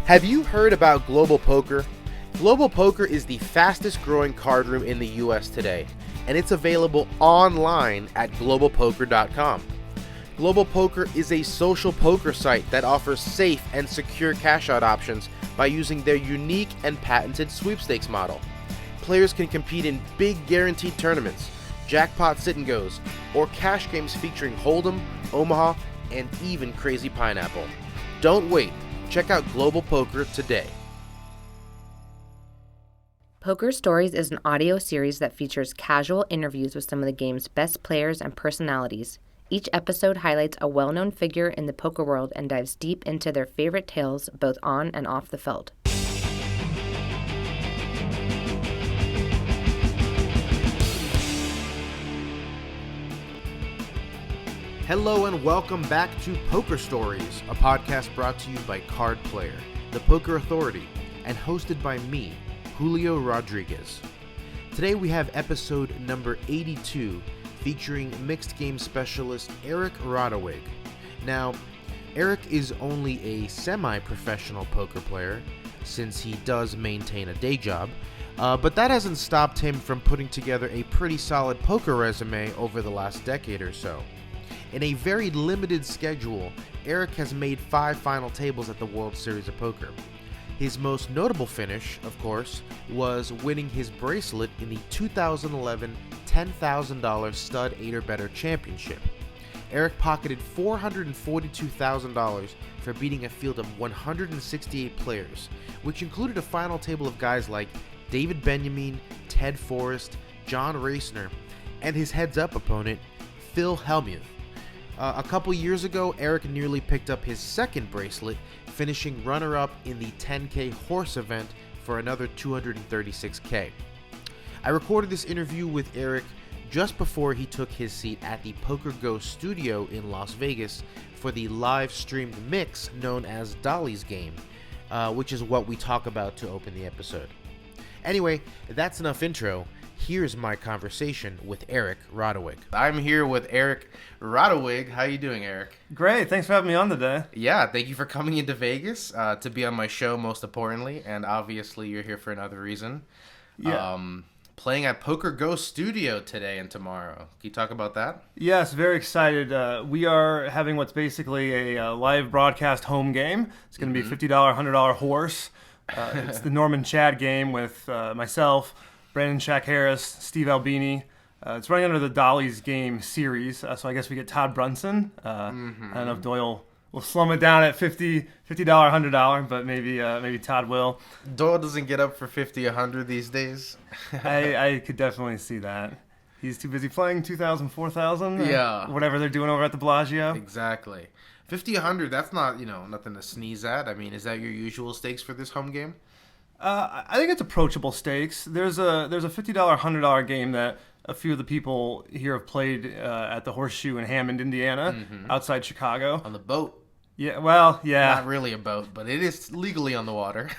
Have you heard about Global Poker? Global Poker is the fastest growing card room in the US today, and it's available online at globalpoker.com. Global Poker is a social poker site that offers safe and secure cash-out options by using their unique and patented sweepstakes model. Players can compete in big guaranteed tournaments, jackpot sit-and-goes, or cash games featuring Hold'em, Omaha, and even Crazy Pineapple. Don't wait. Check out Global Poker today. Poker Stories is an audio series that features casual interviews with some of the game's best players and personalities. Each episode highlights a well-known figure in the poker world and dives deep into their favorite tales both on and off the feld. Hello and welcome back to Poker Stories, a podcast brought to you by Card Player, the Poker Authority, and hosted by me, Julio Rodriguez. Today we have episode number 82, featuring mixed game specialist Eric Rodawig. Now, Eric is only a semi-professional poker player, since he does maintain a day job, but that hasn't stopped him from putting together a pretty solid poker resume over the last decade or so. In a very limited schedule, Eric has made 5 final tables at the World Series of Poker. His most notable finish, of course, was winning his bracelet in the 2011 $10,000 Stud 8 or Better Championship. Eric pocketed $442,000 for beating a field of 168 players, which included a final table of guys like David Benjamin, Ted Forrest, John Racner, and his heads-up opponent, Phil Hellmuth. A couple years ago, Eric nearly picked up his second bracelet, finishing runner-up in the 10K H.O.R.S.E event for another $236K. I recorded this interview with Eric just before he took his seat at the PokerGo studio in Las Vegas for the live-streamed mix known as Dolly's game, which is what we talk about to open the episode. Anyway, that's enough intro. Here's my conversation with Eric Rodawig. I'm here with Eric Rodawig. How you doing, Eric? Great. Thanks for having me on today. Yeah, thank you for coming into Vegas to be on my show, most importantly, and obviously you're here for another reason. Yeah. Playing at PokerGo Studio today and tomorrow. Can you talk about that? Yes, very excited. We are having what's basically a live broadcast home game. It's going to be $50, $100 horse. It's the Norman Chad game with myself, Brandon Shaq Harris, Steve Albini. It's running under the Dolly's game series, so I guess we get Todd Brunson. I don't know if Doyle will slum it down at $50, $100, but maybe Todd will. Doyle doesn't get up for 50, 100 these days. I could definitely see that. He's too busy playing 2,000, 4,000, yeah, whatever they're doing over at the Bellagio. Exactly. 50, 100, that's not, nothing to sneeze at. I mean, is that your usual stakes for this home game? I think it's approachable stakes. There's a $50, $100 game that a few of the people here have played at the Horseshoe in Hammond, Indiana, outside Chicago. On the boat. Yeah, well, yeah. Not really a boat, but it is legally on the water.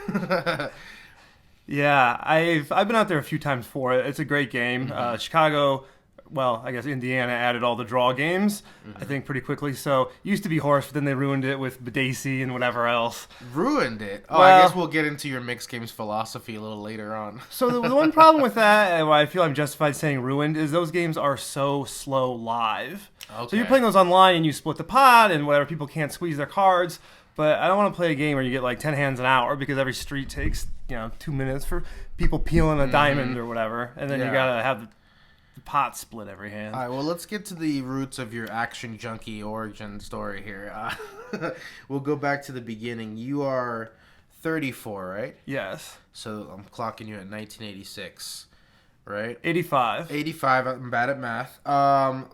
Yeah, I've been out there a few times for it. It's a great game. Chicago, well, I guess Indiana added all the draw games, I think, pretty quickly. So it used to be Horse, but then they ruined it with Badesi and whatever else. Ruined it? Oh, well, I guess we'll get into your mixed games philosophy a little later on. So the one problem with that, and why I feel I'm justified saying ruined, is those games are so slow live. Okay. So you're playing those online and you split the pot and whatever, people can't squeeze their cards. But I don't want to play a game where you get like 10 hands an hour because every street takes 2 minutes for people peeling a diamond or whatever. And then you got to have the pot split every hand. All right, well, let's get to the roots of your action junkie origin story here. We'll go back to the beginning. You are 34, right? Yes. So I'm clocking you at 1986, right? 85. 85, I'm bad at math.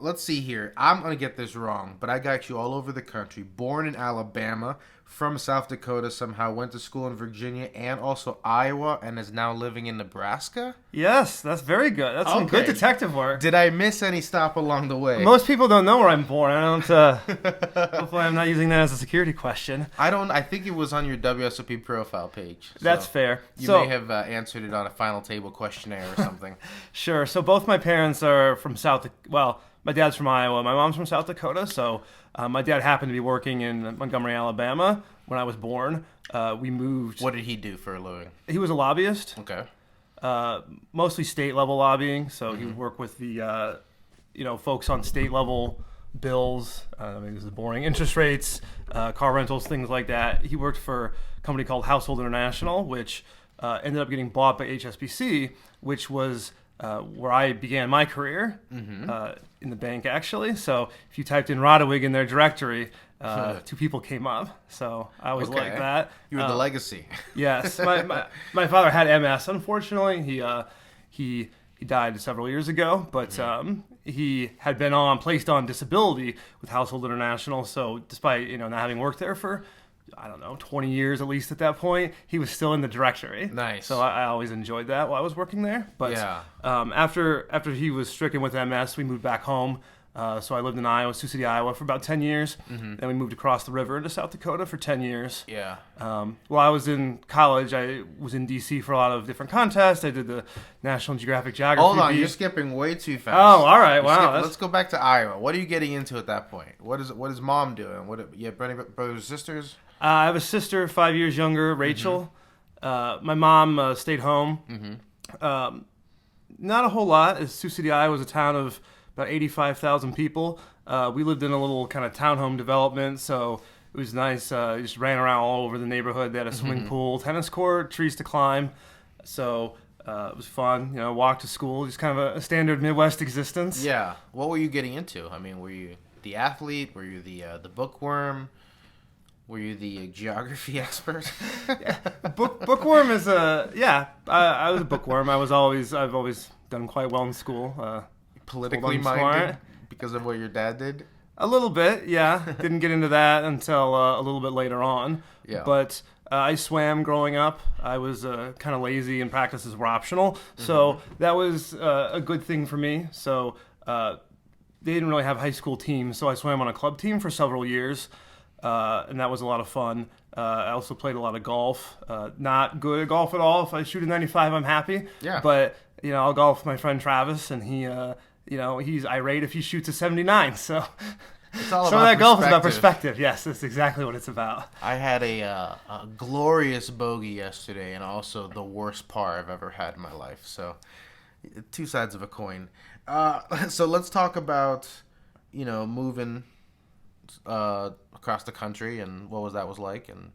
Let's see here. I'm going to get this wrong, but I got you all over the country. Born in Alabama, from South Dakota somehow, went to school in Virginia and also Iowa, and is now living in Nebraska? Yes, that's very good. That's some good detective work. Did I miss any stop along the way? Most people don't know where I'm born. I don't, hopefully I'm not using that as a security question. I think it was on your WSOP profile page. So that's fair. You may have answered it on a final table questionnaire or something. Sure. So both my parents are from my dad's from Iowa. My mom's from South Dakota, so my dad happened to be working in Montgomery, Alabama. when I was born. We moved. What did he do for a living? He was a lobbyist. Okay. Mostly state level lobbying. So he would work with the, folks on state level bills. This is boring. Interest rates, car rentals, things like that. He worked for a company called Household International, which ended up getting bought by HSBC, which was where I began my career in the bank, actually. So if you typed in Rodawig in their directory, 2 people came up. So I always liked that. You were the legacy. Yes. My father had MS, unfortunately. He died several years ago, but he had been placed on disability with Household International. So despite not having worked there for 20 years at least at that point, he was still in the directory. Nice. So I always enjoyed that while I was working there. But after he was stricken with MS, we moved back home. So I lived in Sioux City, Iowa for about 10 years. Then we moved across the river into South Dakota for 10 years. Yeah. While I was in college, I was in D.C. for a lot of different contests. I did the National Geographic Geography. Hold on, you're skipping way too fast. Oh, all right. Wow. Let's go back to Iowa. What are you getting into at that point? What is mom doing? You have brothers and sisters? I have a sister 5 years younger, Rachel. My mom stayed home. Not a whole lot. Sioux City, Iowa was a town of about 85,000 people. We lived in a little kind of townhome development, so it was nice. Just ran around all over the neighborhood. They had a swimming pool, tennis court, trees to climb. So it was fun. Walk to school, just kind of a standard Midwest existence. Yeah. What were you getting into? I mean, were you the athlete? Were you the bookworm? Were you the geography expert? Bookworm is I was a bookworm. I've always done quite well in school. Politically minded because of what your dad did? A little bit, yeah. Didn't get into that until a little bit later on. Yeah. But I swam growing up. I was kind of lazy and practices were optional. So that was a good thing for me. So they didn't really have high school teams, so I swam on a club team for several years. And that was a lot of fun. I also played a lot of golf. Not good at golf at all. If I shoot a 95, I'm happy. Yeah. But, I'll golf with my friend Travis, and he, he's irate if he shoots a 79. So it's all some of that golf is about perspective. Yes, that's exactly what it's about. I had a glorious bogey yesterday and also the worst par I've ever had in my life. So 2 sides of a coin. So let's talk about, moving across the country and what that was like, and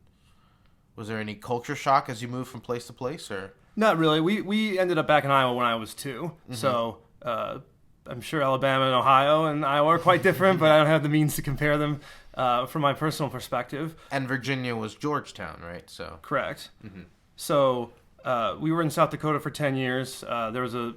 was there any culture shock as you moved from place to place, or? Not really. We ended up back in Iowa when I was 2, so I'm sure Alabama and Ohio and Iowa are quite different, but I don't have the means to compare them from my personal perspective. And Virginia was Georgetown, right? So correct. So we were in South Dakota for 10 years. There was a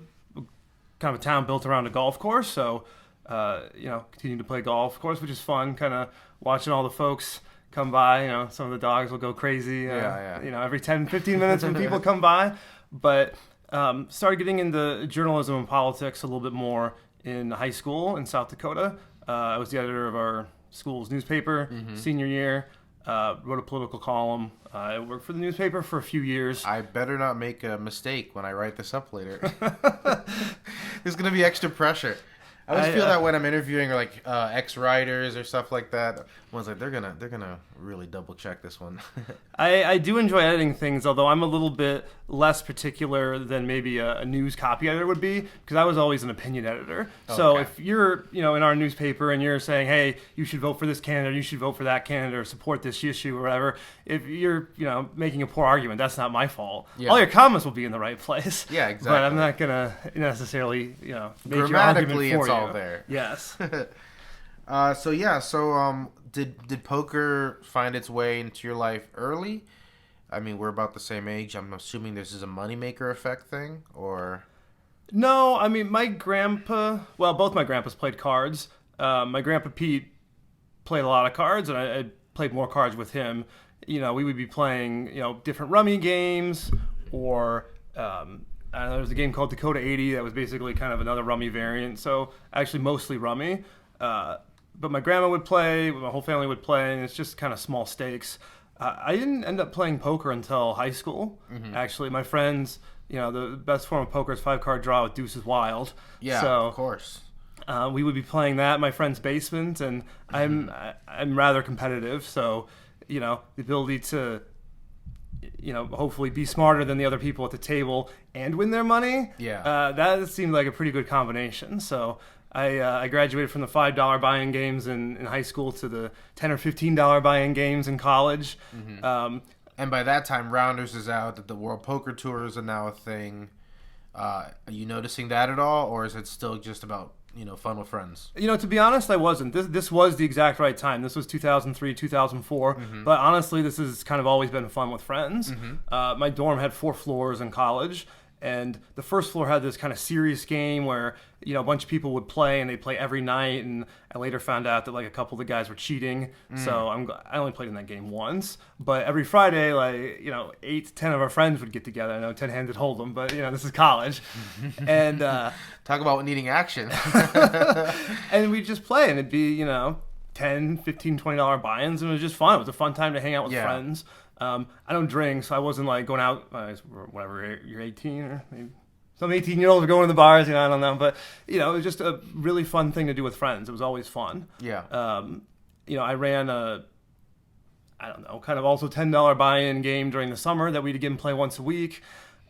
kind of a town built around a golf course, so continued to play golf, of course, which is fun. Kind of watching all the folks come by. Some of the dogs will go crazy. Every 10, 15 minutes when people come by. But started getting into journalism and politics a little bit more in high school in South Dakota. I was the editor of our school's newspaper senior year. Wrote a political column. I worked for the newspaper for a few years. I better not make a mistake when I write this up later. There's going to be extra pressure. I always feel that when I'm interviewing ex-writers or stuff like that. I was like, they're gonna really double check this one. I do enjoy editing things, although I'm a little bit less particular than maybe a news copy editor would be, because I was always an opinion editor. So if you're in our newspaper and you're saying, hey, you should vote for this candidate, you should vote for that candidate, or support this issue or whatever, if you're making a poor argument, that's not my fault. Yeah. All your comments will be in the right place. Yeah, exactly. But I'm not gonna necessarily make your argument for you. It's all there. Yes. Did poker find its way into your life early? I mean, we're about the same age. I'm assuming this is a moneymaker effect thing, or? No, I mean, both my grandpas played cards. My grandpa Pete played a lot of cards, and I played more cards with him. We would be playing, different rummy games, or there was a game called Dakota 80 that was basically kind of another rummy variant. So actually mostly rummy. But my grandma would play, my whole family would play, and it's just kind of small stakes. I didn't end up playing poker until high school. Actually, my friends, the best form of poker is 5-card draw with deuces wild. Yeah, so, of course. We would be playing that in my friend's basement, and I'm rather competitive, so the ability to, hopefully be smarter than the other people at the table and win their money. Yeah. That seemed like a pretty good combination. So I graduated from the $5 buy-in games in high school to the $10 or $15 buy-in games in college. Mm-hmm. And by that time, Rounders is out, that the World Poker Tours are now a thing. Are you noticing that at all, or is it still just about fun with friends? To be honest, I wasn't. This was the exact right time. This was 2003, 2004. Mm-hmm. But honestly, this has kind of always been fun with friends. Mm-hmm. My dorm had 4 floors in college, and the first floor had this kind of serious game where a bunch of people would play, and they'd play every night. And I later found out that like a couple of the guys were cheating. So I only played in that game once. But every Friday, 8 to 10 of our friends would get together. I know 10-handed hold'em, but this is college. And talk about needing action. And we'd just play, and it'd be $10, $15, $20 buy-ins, and it was just fun. It was a fun time to hang out with friends. I don't drink, so I wasn't like going out, whatever, you're 18 or maybe some 18-year-olds are going to the bars, I don't know. But, it was just a really fun thing to do with friends. It was always fun. Yeah. I ran kind of also $10 buy-in game during the summer that we'd again play once a week.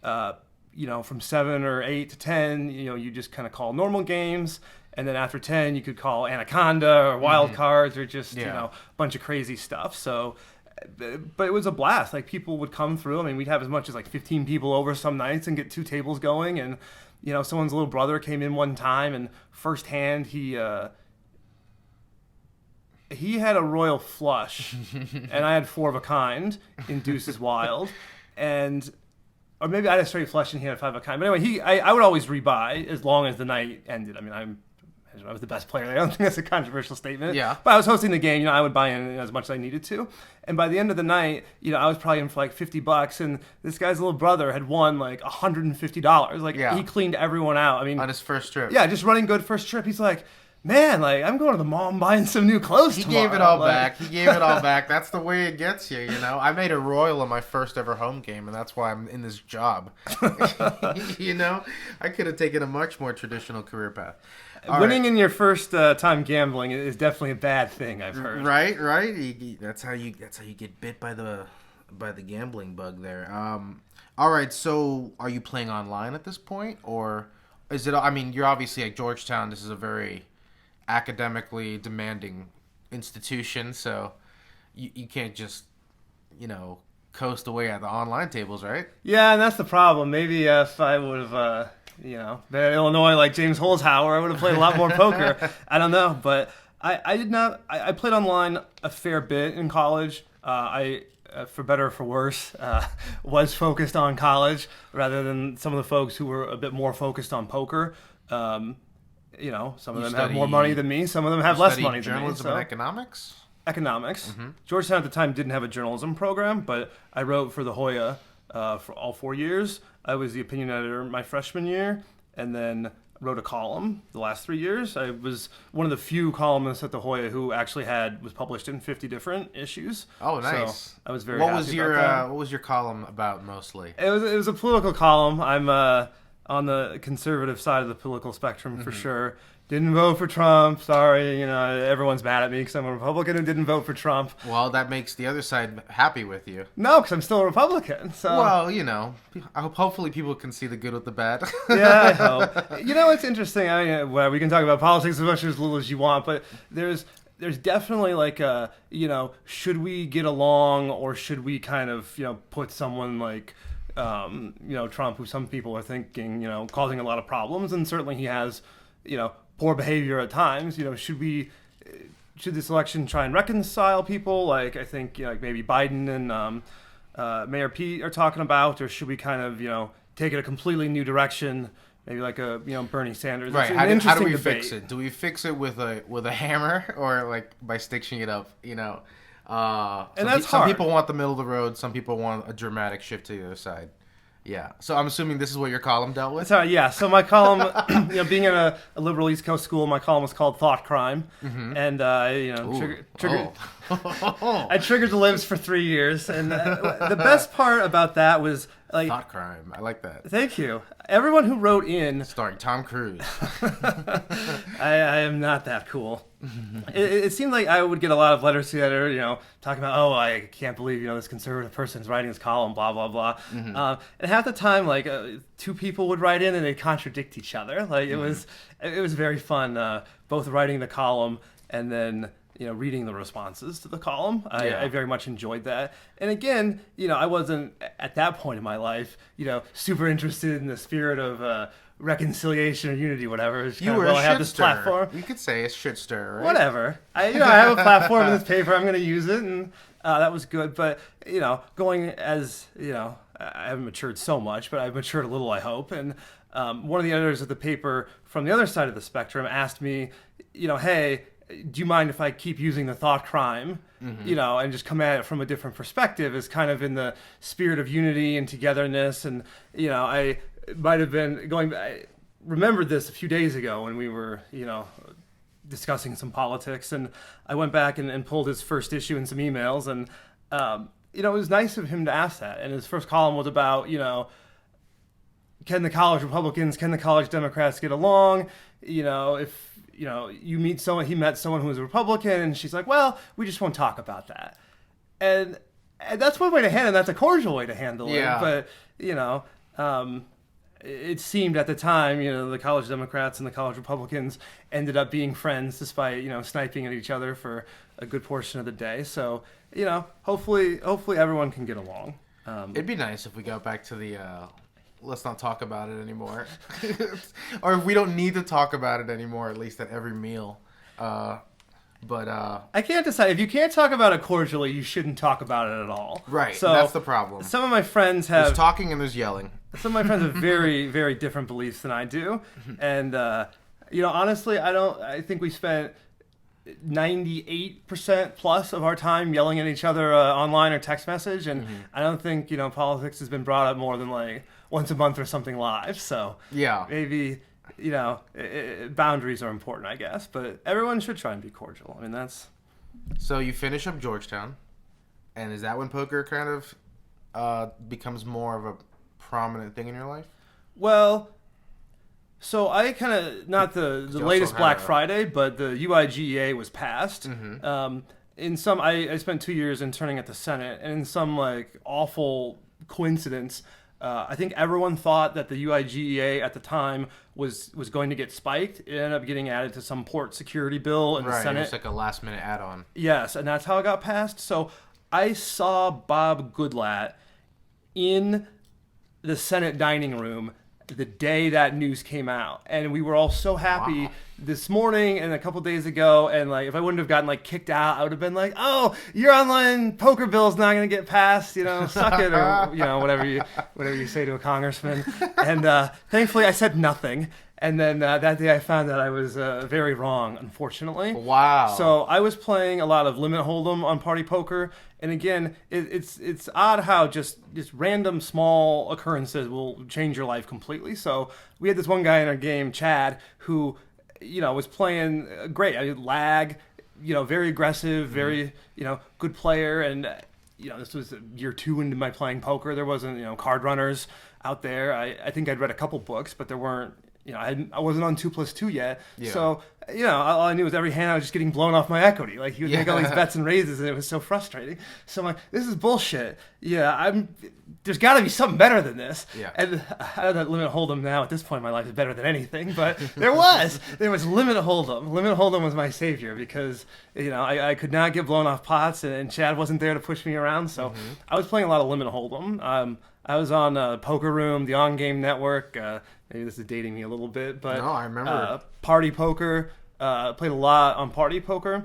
From 7 or 8 to 10, you just kind of call normal games. And then after 10, you could call Anaconda or Wild Cards or just, a bunch of crazy stuff. So, but it was a blast. Like, people would come through. I mean, we'd have as much as 15 people over some nights and get 2 tables going. And, someone's little brother came in one time, and firsthand, he had a royal flush, and I had 4 of a kind in Deuces Wild. Or maybe I had a straight flush and he had a 5 of a kind. But anyway, I would always rebuy as long as the night ended. I mean, I was the best player. I don't think that's a controversial statement. Yeah. But I was hosting the game. I would buy in as much as I needed to. And by the end of the night, I was probably in for $50. And this guy's little brother had won $150. He cleaned everyone out. I mean, on his first trip. Yeah, just running good first trip. He's like, man, I'm going to the mall and buying some new clothes tomorrow. He gave it all back. He gave it all back. That's the way it gets you, I made a royal in my first ever home game, and that's why I'm in this job. I could have taken a much more traditional career path. Winning in your first time gambling is definitely a bad thing, I've heard. Right. That's how you get bit by the gambling bug there. All right, so are you playing online at this point, or is it? I mean, you're obviously at Georgetown. This is a very academically demanding institution, so you can't just coast away at the online tables, right? Yeah, and that's the problem. Maybe if I would have been at Illinois like James Holzhauer, I would have played a lot more poker. I don't know, but I did not. I played online a fair bit in college. I for better or for worse, was focused on college rather than some of the folks who were a bit more focused on poker. Some of them have more money than me. Some of them have less money than me. Journalism and economics? Economics. Mm-hmm. Georgetown at the time didn't have a journalism program, but I wrote for the Hoya for all 4 years. I was the opinion editor my freshman year, and then wrote a column the last 3 years. I was one of the few columnists at the Hoya who actually was published in 50 different issues. Oh, nice. So I was very happy about that. What was your column about mostly? It was a political column. I'm on the conservative side of the political spectrum for sure. Didn't vote for Trump. Sorry, everyone's mad at me because I'm a Republican who didn't vote for Trump. Well, that makes the other side happy with you. No, because I'm still a Republican. So. Well, I hope hopefully people can see the good with the bad. Yeah, I hope. It's interesting. I mean, well, we can talk about politics as much as little as you want, but there's definitely like a, should we get along or should we kind of, put someone like, Trump, who some people are thinking, causing a lot of problems, and certainly he has, poor behavior at times. Should this election try and reconcile people? Like I think, maybe Biden and Mayor Pete are talking about, or should we kind of, take it a completely new direction? Maybe like a Bernie Sanders. Right. How do we fix it? Do we fix it with a hammer or like by stitching it up? And that's hard. Some people want the middle of the road. Some people want a dramatic shift to the other side. Yeah. So I'm assuming this is what your column dealt with? Yeah. So my column, being in a liberal East Coast school, my column was called Thought Crime. Mm-hmm. And, I triggered the libs for 3 years. And the best part about that was Like, Thought crime. I like that. Thank you. Everyone who wrote in... Starring Tom Cruise. I am not that cool. It seemed like I would get a lot of letters to the editor, talking about, oh, I can't believe, this conservative person's writing this column, blah, blah, blah. And half the time, like, two people would write in and they'd contradict each other. Like, it was very fun, both writing the column and then... reading the responses to the column. I very much enjoyed that. And again, I wasn't at that point in my life, super interested in the spirit of reconciliation or unity, whatever. It's you were I have this platform. You could say a shit stir, right? Whatever. I have a platform in this paper. I'm going to use it, and that was good. But going as I haven't matured so much, but I've matured a little, I hope. And one of the editors of the paper from the other side of the spectrum asked me, hey, do you mind if I keep using the thought crime, and just come at it from a different perspective, as kind of in the spirit of unity and togetherness? And, I might have been I remembered this a few days ago when we were, discussing some politics, and I went back and pulled his first issue and some emails, and, it was nice of him to ask that. And his first column was about, can the college Republicans, can the college Democrats get along? If you meet someone, he met someone who was a Republican, and she's like, well, we just won't talk about that. And that's one way to handle it. That's a cordial way to handle it. But, it seemed at the time, the college Democrats and the college Republicans ended up being friends despite, sniping at each other for a good portion of the day. So, hopefully everyone can get along. It'd be nice if we got back to the... let's not talk about it anymore. Or if we don't need to talk about it anymore, at least at every meal. But I can't decide. If you can't talk about it cordially, you shouldn't talk about it at all. Right. So that's the problem. Some of my friends have... There's talking and there's yelling. Some of my friends have very, very different beliefs than I do. And, honestly, I think we spent 98% plus of our time yelling at each other online or text message. And I don't think, politics has been brought up more than like once a month or something live. So maybe, boundaries are important, I guess. But everyone should try and be cordial. I mean, that's... So you finish up Georgetown. And is that when poker kind of becomes more of a prominent thing in your life? Well... So I kind of, not the latest Black Friday, but the UIGEA was passed. In some, I spent 2 years interning at the Senate, and in some like awful coincidence, I think everyone thought that the UIGEA at the time was going to get spiked. It ended up getting added to some port security bill in the Senate. It was like a last minute add-on. Yes, and that's how it got passed. So I saw Bob Goodlatte in the Senate dining room the day that news came out, and we were all so happy this morning and a couple days ago. And like, if I wouldn't have gotten like kicked out, I would have been like, "Oh, your online poker bill's not going to get passed, suck it," or whatever you say to a congressman. And thankfully, I said nothing. And then that day, I found that I was very wrong, unfortunately. Wow. So I was playing a lot of limit hold'em on Party Poker, and again, it's odd how just random small occurrences will change your life completely. So we had this one guy in our game, Chad, who was playing great. I mean, lag, very aggressive, very good player, and this was year 2 into my playing poker. There wasn't card runners out there. I think I'd read a couple books, but there weren't. I wasn't on 2+2 yet. Yeah. So, all I knew was every hand I was just getting blown off my equity. Like, he would make all these bets and raises, and it was so frustrating. So I'm like, this is bullshit. There's got to be something better than this. Yeah. And I don't limit hold'em now at this point in my life is better than anything, but there was limit hold'em. Limit hold'em was my savior because, I could not get blown off pots, and Chad wasn't there to push me around. So I was playing a lot of limit hold'em. I was on Poker Room, the On Game Network. Maybe this is dating me a little bit, but no, I remember Party Poker. Played a lot on Party Poker,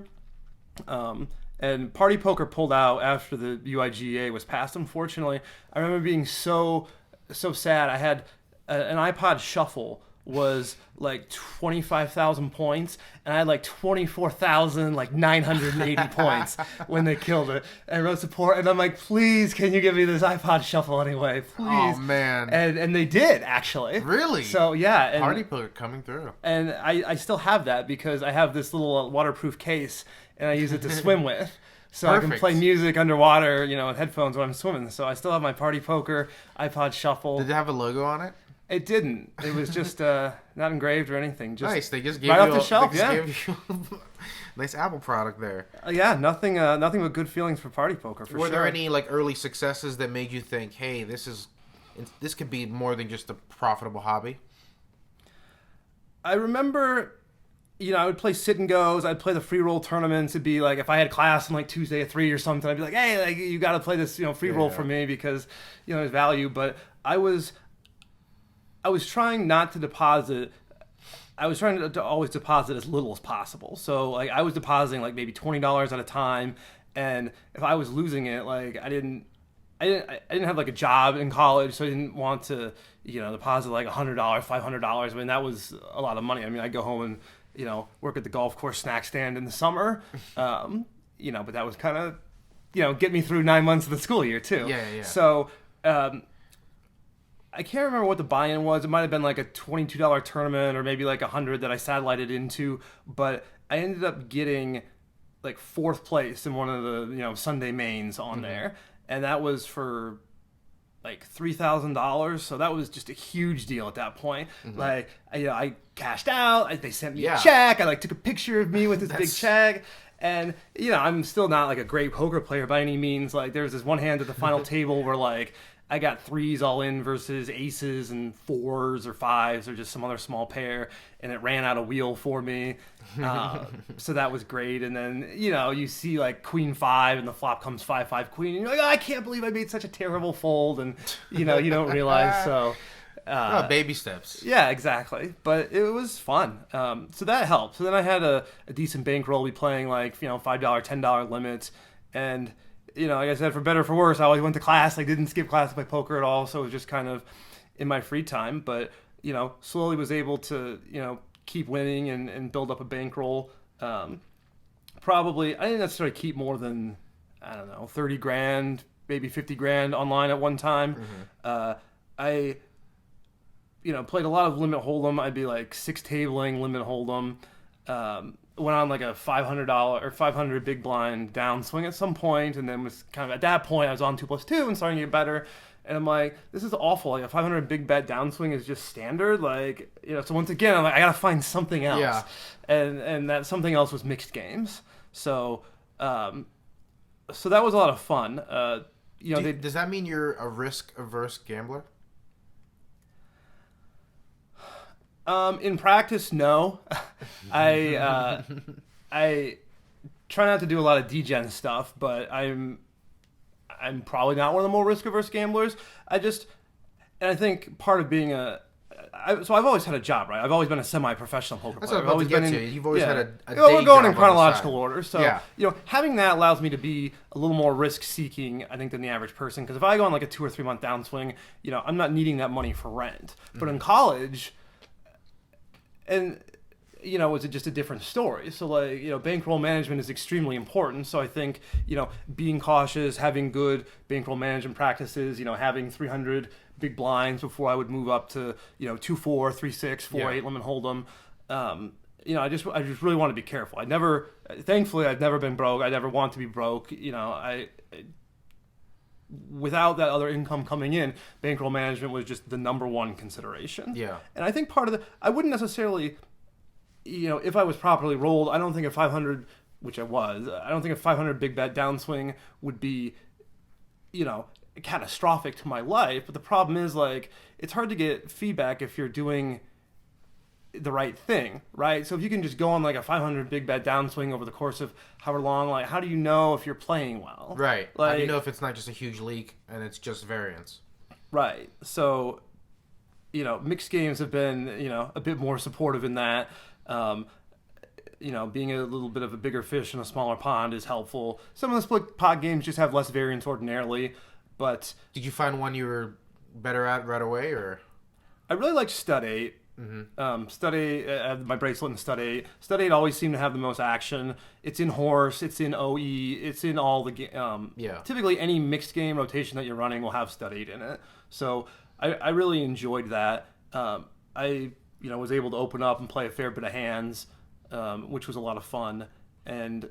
and Party Poker pulled out after the UIGA was passed. Unfortunately, I remember being so sad. I had an iPod Shuffle was like 25,000 points, and I had like 24,980 points when they killed it. And I wrote support, and I'm like, please, can you give me this iPod Shuffle anyway, please? Oh man! And they did, actually. Really? So yeah, and Party Poker coming through. And I still have that because I have this little waterproof case, and I use it to swim with. so I can Perfect. play music underwater, with headphones when I'm swimming. So I still have my Party Poker, iPod Shuffle. Did it have a logo on it? It didn't. It was just not engraved or anything. Just Nice. They just gave right you off the shelf. they just Yeah. gave you nice Apple product there. Yeah. Nothing but good feelings for Party Poker. For Were sure. there any early successes that made you think, hey, this could be more than just a profitable hobby? I remember, I would play sit and goes. I'd play the free roll tournaments. It'd be like if I had class on Tuesday at 3 or something, I'd be like, hey, you got to play this, free roll for me because, there's value. But I was trying not to deposit. I was trying to always deposit as little as possible. So I was depositing maybe $20 at a time, and if I was losing it, I didn't have a job in college, so I didn't want to deposit $100, $500. I mean, that was a lot of money. I mean, I'd go home and work at the golf course snack stand in the summer, but that was kind of get me through 9 months of the school year too. Yeah. So. I can't remember what the buy-in was. It might have been a $22 tournament or maybe $100 that I satellited into, but I ended up getting fourth place in one of the Sunday mains on there, and that was for $3,000. So that was just a huge deal at that point. I cashed out. They sent me a check. I took a picture of me with this big check. And, I'm still not a great poker player by any means. There was this one hand at the final table where I got threes all in versus aces and fours or fives or just some other small pair, and it ran out of wheel for me. So that was great. And then, you see queen five and the flop comes 5-5 queen, and you're like, oh, I can't believe I made such a terrible fold. And, you don't realize. So, baby steps. Yeah, exactly. But it was fun. So that helped. So then I had a decent bankroll, be playing $5, $10 limits. And, like I said, for better or for worse, I always went to class. I didn't skip class to play poker at all. So it was just kind of in my free time. But, slowly was able to, keep winning and build up a bankroll. Probably, I didn't necessarily keep more than, 30 grand, maybe 50 grand online at one time. I played a lot of limit hold'em. I'd be six tabling limit hold'em. Went on a $500 or 500 big blind downswing at some point, and then was kind of at that point I was on 2+2 and starting to get better. And I'm like, this is awful. A 500 big bet downswing is just standard. So once again, I'm I gotta find something else. Yeah. And that something else was mixed games. So, so that was a lot of fun. Does that mean you're a risk-averse gambler? In practice, no. I try not to do a lot of degen stuff, but I'm probably not one of the more risk-averse gamblers. And I think part of being so I've always had a job, right? I've always been a semi-professional poker player. That's what I was about to get to. You've always had a day we're going in job chronological on order. So, Yeah. Having that allows me to be a little more risk-seeking, I think, than the average person. Because if I go on a 2 or 3 month downswing, I'm not needing that money for rent. But in college, and it's just a different story. So bankroll management is extremely important. So I think, being cautious, having good bankroll management practices, having 300 big blinds before I would move up to, 2-4, 3-6, 4-8 limit hold'em. I just really want to be careful. Thankfully I've never been broke. I never want to be broke. Without that other income coming in, bankroll management was just the number one consideration. Yeah. And I think I wouldn't necessarily, if I was properly rolled, I don't think a 500, which I was, I don't think a 500 big bet downswing would be, catastrophic to my life. But the problem is it's hard to get feedback if you're doing the right thing, right? So if you can just go on a 500 big bet downswing over the course of however long, how do you know if you're playing well? Right. How do you know if it's not just a huge leak and it's just variance? Right. So, mixed games have been, a bit more supportive in that. Being a little bit of a bigger fish in a smaller pond is helpful. Some of the split pot games just have less variance ordinarily, but... Did you find one you were better at right away, or...? I really liked Stud 8. Stud 8, I have my bracelet in Stud 8. Stud 8 always seemed to have the most action. It's in H.O.R.S.E, it's in OE, it's in all the typically any mixed game rotation that you're running will have Stud 8 in it. So I really enjoyed that. I was able to open up and play a fair bit of hands, which was a lot of fun. And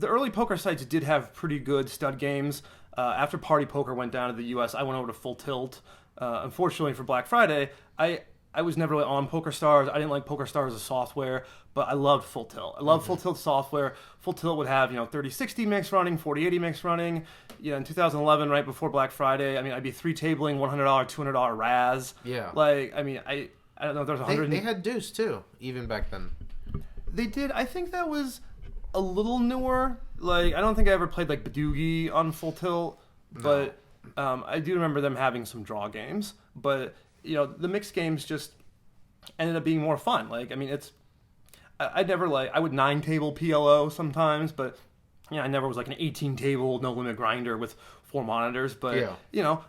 the early poker sites did have pretty good stud games. After Party Poker went down to the U.S., I went over to Full Tilt. Unfortunately for Black Friday, I was never really on PokerStars. I didn't like PokerStars as a software, but I loved Full Tilt. I love Full Tilt software. Full Tilt would have 30-60 mix running, 40-80 mix running. In 2011, right before Black Friday, I mean, I'd be three tabling $100, $200 razz. Yeah. Like, I mean, I don't know if there's 100. They had Deuce too, even back then. They did. I think that was a little newer. Like, I don't think I ever played like Badoogie on Full Tilt, but I do remember them having some draw games. But the mixed games just ended up being more fun. Like, I mean, I would 9-table PLO sometimes, but I never was like an 18-table no limit grinder with 4 monitors. But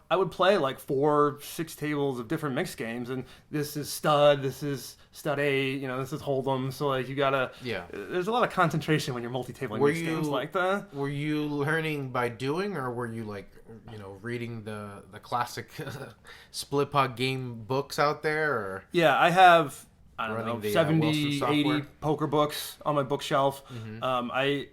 I would play like 4-6 tables of different mixed games, and this is stud, this is stud 8, this is hold'em. So like you gotta there's a lot of concentration when you're multi-tabling mixed games like that. Were you learning by doing, or were you like reading the classic split pot game books out there? Or I have 70, Wilson 80 poker books on my bookshelf. I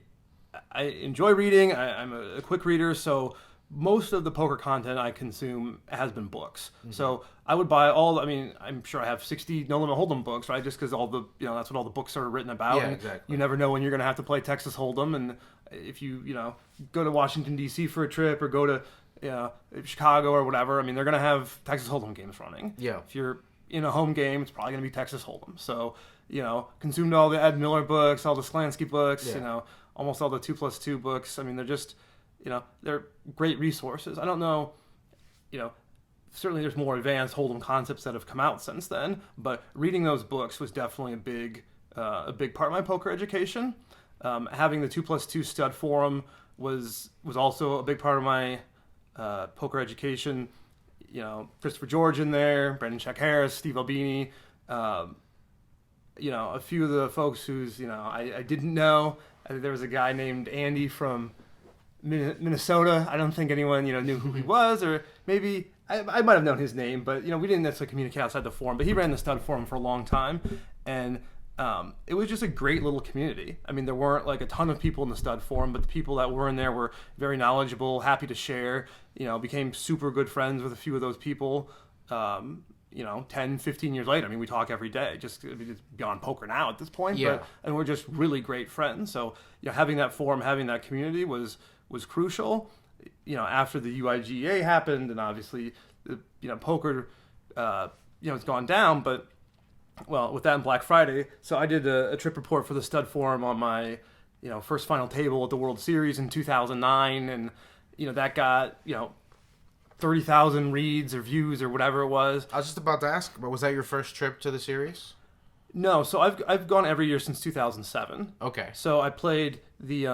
enjoy reading. I'm a quick reader, so most of the poker content I consume has been books. So I would buy I'm sure I have 60 No Limit Hold'em books, right? Just because all the, that's what all the books are written about. Yeah, and exactly. You never know when you're going to have to play Texas Hold'em. And if you, go to Washington, D.C. for a trip or go to Chicago or whatever, I mean, they're going to have Texas Hold'em games running. Yeah. If you're in a home game, it's probably going to be Texas Hold'em. So, consumed all the Ed Miller books, all the Sklansky books, almost all the 2+2 books. I mean, they're just, they're great resources. I don't know, certainly there's more advanced Hold'em concepts that have come out since then, but reading those books was definitely a big part of my poker education. Having the 2+2 stud forum was also a big part of my poker education. Christopher George in there, Brendan Check Harris, Steve Albini, a few of the folks who's, I didn't know. I think there was a guy named Andy from Minnesota. I don't think anyone, knew who he was, or maybe I might have known his name, but, we didn't necessarily communicate outside the forum. But he ran the stud forum for a long time, and it was just a great little community. I mean, there weren't like a ton of people in the stud forum, but the people that were in there were very knowledgeable, happy to share, became super good friends with a few of those people. 10, 15 years later, I mean, we talk every day, just beyond poker now at this point, and we're just really great friends. So, having that forum, having that community was crucial. After the UIGA happened, and obviously, poker, it's gone down, but, well, with that and Black Friday, so I did a trip report for the stud forum on my, first final table at the World Series in 2009, and, that got, 30,000 reads or views or whatever it was. I was just about to ask, but was that your first trip to the series? No, so I've gone every year since 2007. Okay. So I played the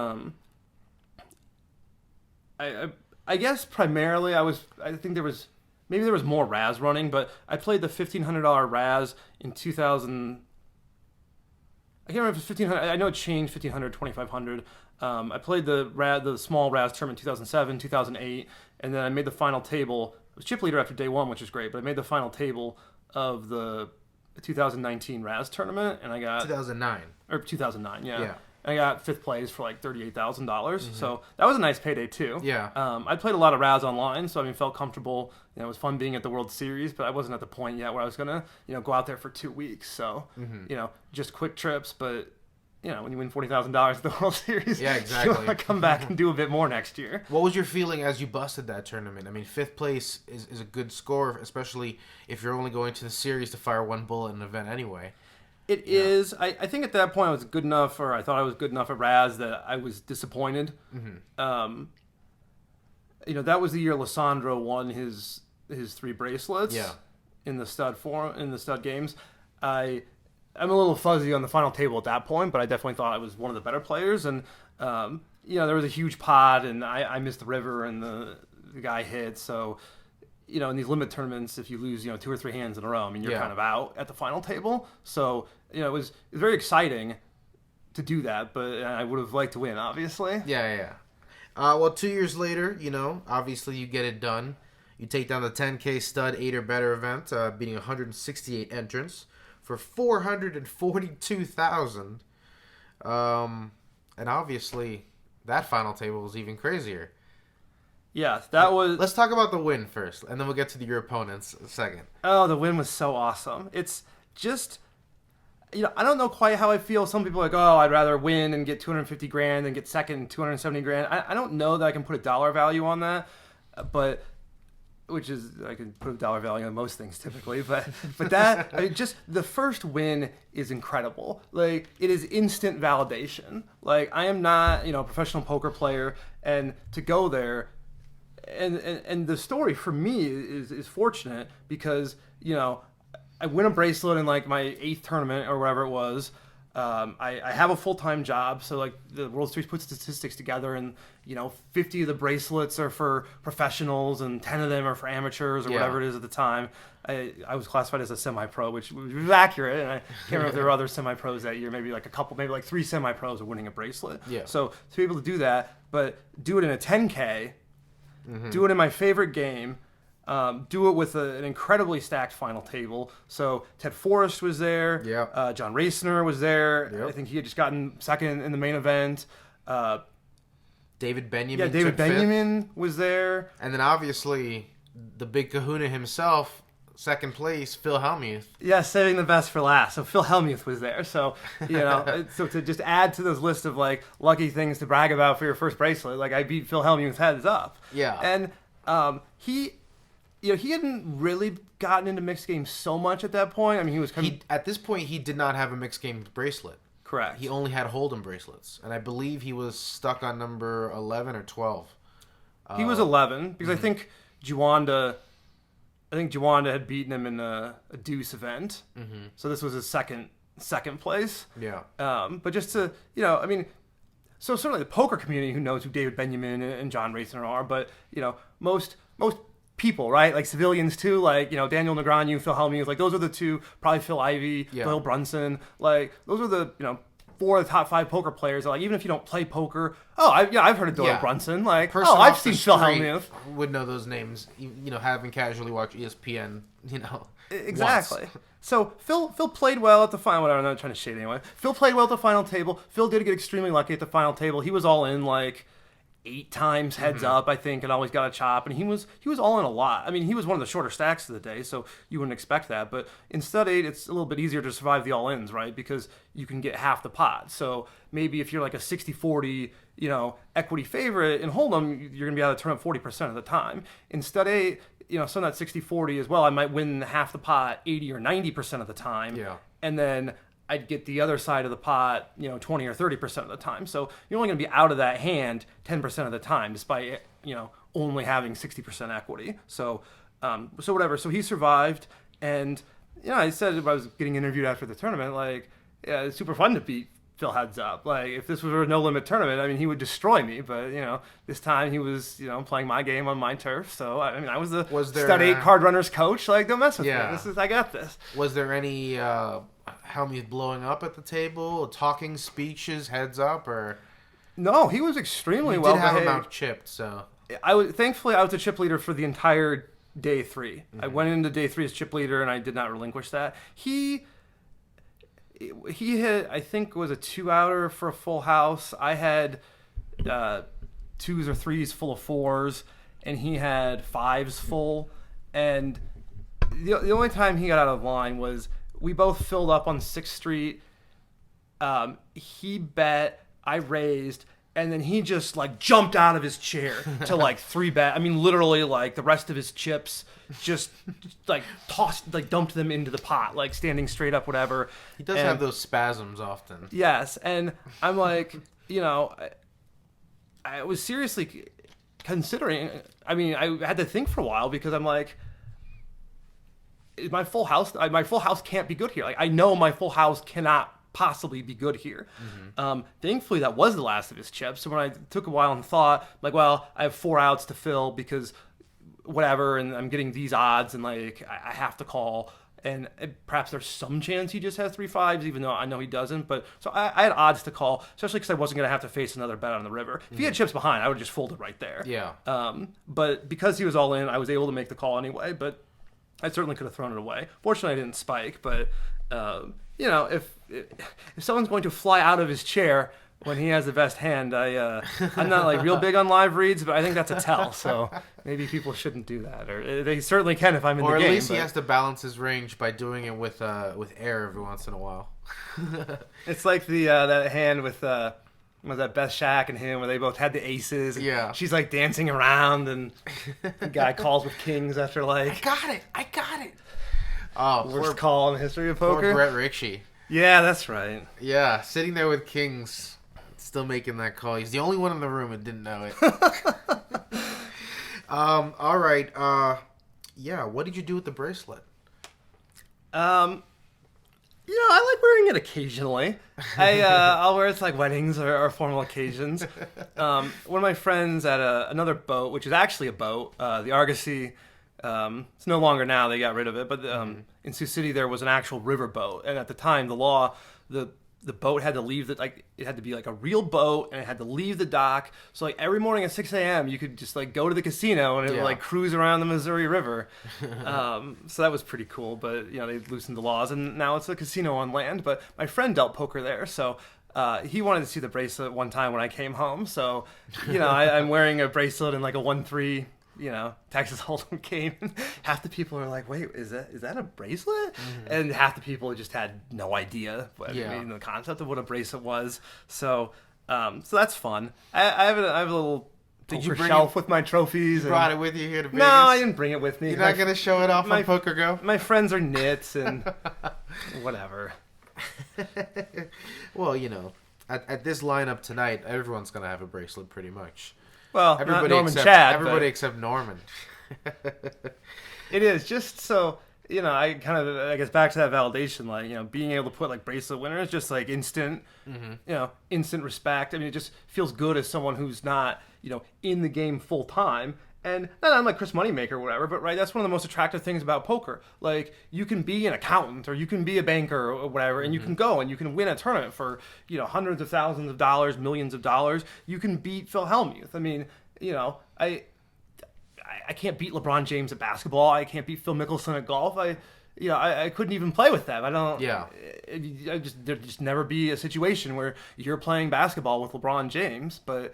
I guess primarily I think there was more razz running, but I played the $1,500 razz in 2000. I can't remember if it's 1,500. I know it changed 1,500, 2,500. I played the small razz tournament 2007, 2008, and then I made the final table. I was chip leader after day one, which is great, but I made the final table of the 2019 razz tournament, and I got 2009 or 2009, yeah. Yeah. And I got fifth place for like $38,000, so that was a nice payday too. Yeah. I played a lot of razz online, so I felt comfortable. It was fun being at the World Series, but I wasn't at the point yet where I was gonna, go out there for 2 weeks. So, just quick trips, but when you win $40,000 at the World Series, yeah, exactly. you want to come back and do a bit more next year. What was your feeling as you busted that tournament? I mean, fifth place is a good score, especially if you're only going to the series to fire one bullet in an event anyway. It is. I think at that point I was good enough, or I thought I was good enough at Raz that I was disappointed. That was the year Lissandro won his 3 bracelets. Yeah. In the stud games. I'm a little fuzzy on the final table at that point, but I definitely thought I was one of the better players. And there was a huge pot, and I missed the river, and the guy hit. So, in these limit tournaments, if you lose, 2 or 3 hands in a row, you're kind of out at the final table. So, it was very exciting to do that, but I would have liked to win, obviously. Yeah. Well, 2 years later, obviously you get it done. You take down the 10K stud 8 or better event, beating 168 entrants for $442,000. And obviously, that final table was even crazier. Yeah, that was... Let's talk about the win first, and then we'll get to your opponents second. Oh, the win was so awesome. It's just... I don't know quite how I feel. Some people are like, oh, I'd rather win and get $250,000 than get second and $270,000. I don't know that I can put a dollar value on that, but which is I can put a dollar value on most things typically, but that just the first win is incredible. Like it is instant validation. Like I am not a professional poker player, and to go there, and the story for me is fortunate because I win a bracelet in like my 8th tournament or whatever it was. I have a full-time job, so like the World Series puts statistics together, and 50 of the bracelets are for professionals and 10 of them are for amateurs or whatever it is at the time. I was classified as a semi-pro, which was accurate, and I can't remember if there were other semi-pros that year. Maybe like a couple, maybe like 3 semi-pros are winning a bracelet. Yeah. So to be able to do that, but do it in a 10K, do it in my favorite game. Do it with an incredibly stacked final table. So Ted Forrest was there. Yeah. John Raciner was there. Yep. I think he had just gotten second in the main event. David Benjamin. Yeah, David took fifth. Benjamin was there. And then obviously the big kahuna himself, second place, Phil Hellmuth. Yeah, saving the best for last. So Phil Hellmuth was there. So so to just add to this list of like lucky things to brag about for your first bracelet, like I beat Phil Hellmuth heads up. Yeah. And he hadn't really gotten into mixed games so much at that point. I mean, he was at this point, he did not have a mixed game bracelet. Correct. He only had Hold'em bracelets, and I believe he was stuck on number 11 or 12. He was 11 because I think Juanda had beaten him in a deuce event. Mm-hmm. So this was his second place. Yeah. But just to so certainly the poker community who knows who David Benjamin and John Raciner are, but most people, right? Like civilians too, like, Daniel Negreanu, Phil Hellmuth, like those are the two, probably Phil Ivey, Bill Brunson, like those are the, 4 of the top 5 poker players that, like, even if you don't play poker, I've heard of Doyle Brunson, like, I've seen Phil Hellmuth. Would know those names, having casually watched ESPN, Exactly. Once. So Phil played well at the final, whatever, I'm not trying to shade anyone. Phil played well at the final table. Phil did get extremely lucky at the final table. He was all in, like, 8 times heads up, I think, and always got a chop. And he was all in a lot. I mean, he was one of the shorter stacks of the day, so you wouldn't expect that. But in stud 8, it's a little bit easier to survive the all-ins, right? Because you can get half the pot. So maybe if you're like a 60-40, equity favorite in Hold'em, you're going to be able to turn up 40% of the time. In stud 8, some of that 60-40 as well, I might win half the pot 80 or 90% of the time. Yeah. And then I'd get the other side of the pot, 20 or 30% of the time. So you're only going to be out of that hand 10% of the time, despite, only having 60% equity. So whatever. So he survived. And, I said if I was getting interviewed after the tournament, like, yeah, it's super fun to beat Phil heads up. Like, if this was a no-limit tournament, I mean, he would destroy me. But, this time he was, playing my game on my turf. So, I was the stud 8 card runner's coach. Like, don't mess with me. I got this. Was there any... Hellmuth blowing up at the table, talking speeches, heads up, or no? He was extremely well behaved. Did have him out chipped, so thankfully I was the chip leader for the entire day 3. Mm-hmm. I went into day 3 as chip leader, and I did not relinquish that. He had, I think, was a 2-outer for a full house. I had 2s or 3s full of 4s, and he had 5s full. And the only time he got out of line was, we both filled up on 6th Street. He bet, I raised, and then he just like jumped out of his chair to like 3-bet. I mean, literally, like the rest of his chips just like tossed, like dumped them into the pot, like standing straight up, whatever. He does have those spasms often. Yes, and I'm like, I was seriously considering. I mean, I had to think for a while because I'm like, my full house can't be good here. Like, I know my full house cannot possibly be good here. Mm-hmm. Thankfully, that was the last of his chips. So when I took a while and thought, like, well, I have 4 outs to fill because whatever, and I'm getting these odds, and like I have to call, and perhaps there's some chance he just has 3 5s, even though I know he doesn't. But so I had odds to call, especially because I wasn't going to have to face another bet on the river. If he had chips behind, I would have just folded right there. Yeah. But because he was all in, I was able to make the call anyway. But I certainly could have thrown it away. Fortunately, I didn't spike, but if someone's going to fly out of his chair when he has the best hand. I'm not like real big on live reads, but I think that's a tell. So maybe people shouldn't do that, or they certainly can if I'm in the game. Or at least he has to balance his range by doing it with air every once in a while. It's like the that hand with was that Beth Shack and him where they both had the aces. And yeah. She's like dancing around, and the guy calls with kings after like I got it. Oh, worst call in the history of poker. Poor Brett Ritchie. Yeah, that's right. Yeah, sitting there with kings, still making that call. He's the only one in the room that didn't know it. All right. Yeah, what did you do with the bracelet? I like wearing it occasionally. I'll wear it to like weddings or formal occasions. One of my friends at another boat, which is actually a boat, the H.O.R.S.E. It's no longer now; they got rid of it. But in Sioux City, there was an actual river boat, and at the time, the law, the boat had to leave it had to be like a real boat, and it had to leave the dock. So like every morning at 6 a.m. you could just like go to the casino and it would like cruise around the Missouri River. So that was pretty cool. But they loosened the laws, and now it's a casino on land. But my friend dealt poker there, so he wanted to see the bracelet one time when I came home. So I'm wearing a bracelet in like a 1-3. Texas Hold'em game. Half the people are like, "Wait, is that a bracelet?" Mm-hmm. And half the people just had no idea the concept of what a bracelet was. So that's fun. I have a little poker shelf with my trophies. You brought it with you here to Vegas? No, I didn't bring it with me. You're not going to show it off on PokerGo? My friends are nits and whatever. Well, at this lineup tonight, everyone's going to have a bracelet pretty much. Well, everybody except Norman. It is just so I guess back to that validation, like being able to put like bracelet winner is just like instant, instant respect. I mean, it just feels good as someone who's not in the game full time. And not I'm like Chris Moneymaker or whatever, but right, that's one of the most attractive things about poker. Like you can be an accountant or you can be a banker or whatever, and you can go and you can win a tournament for hundreds of thousands of dollars, millions of dollars. You can beat Phil Hellmuth. I mean, I can't beat LeBron James at basketball. I can't beat Phil Mickelson at golf. I couldn't even play with them. I don't. Yeah. There'd just never be a situation where you're playing basketball with LeBron James, but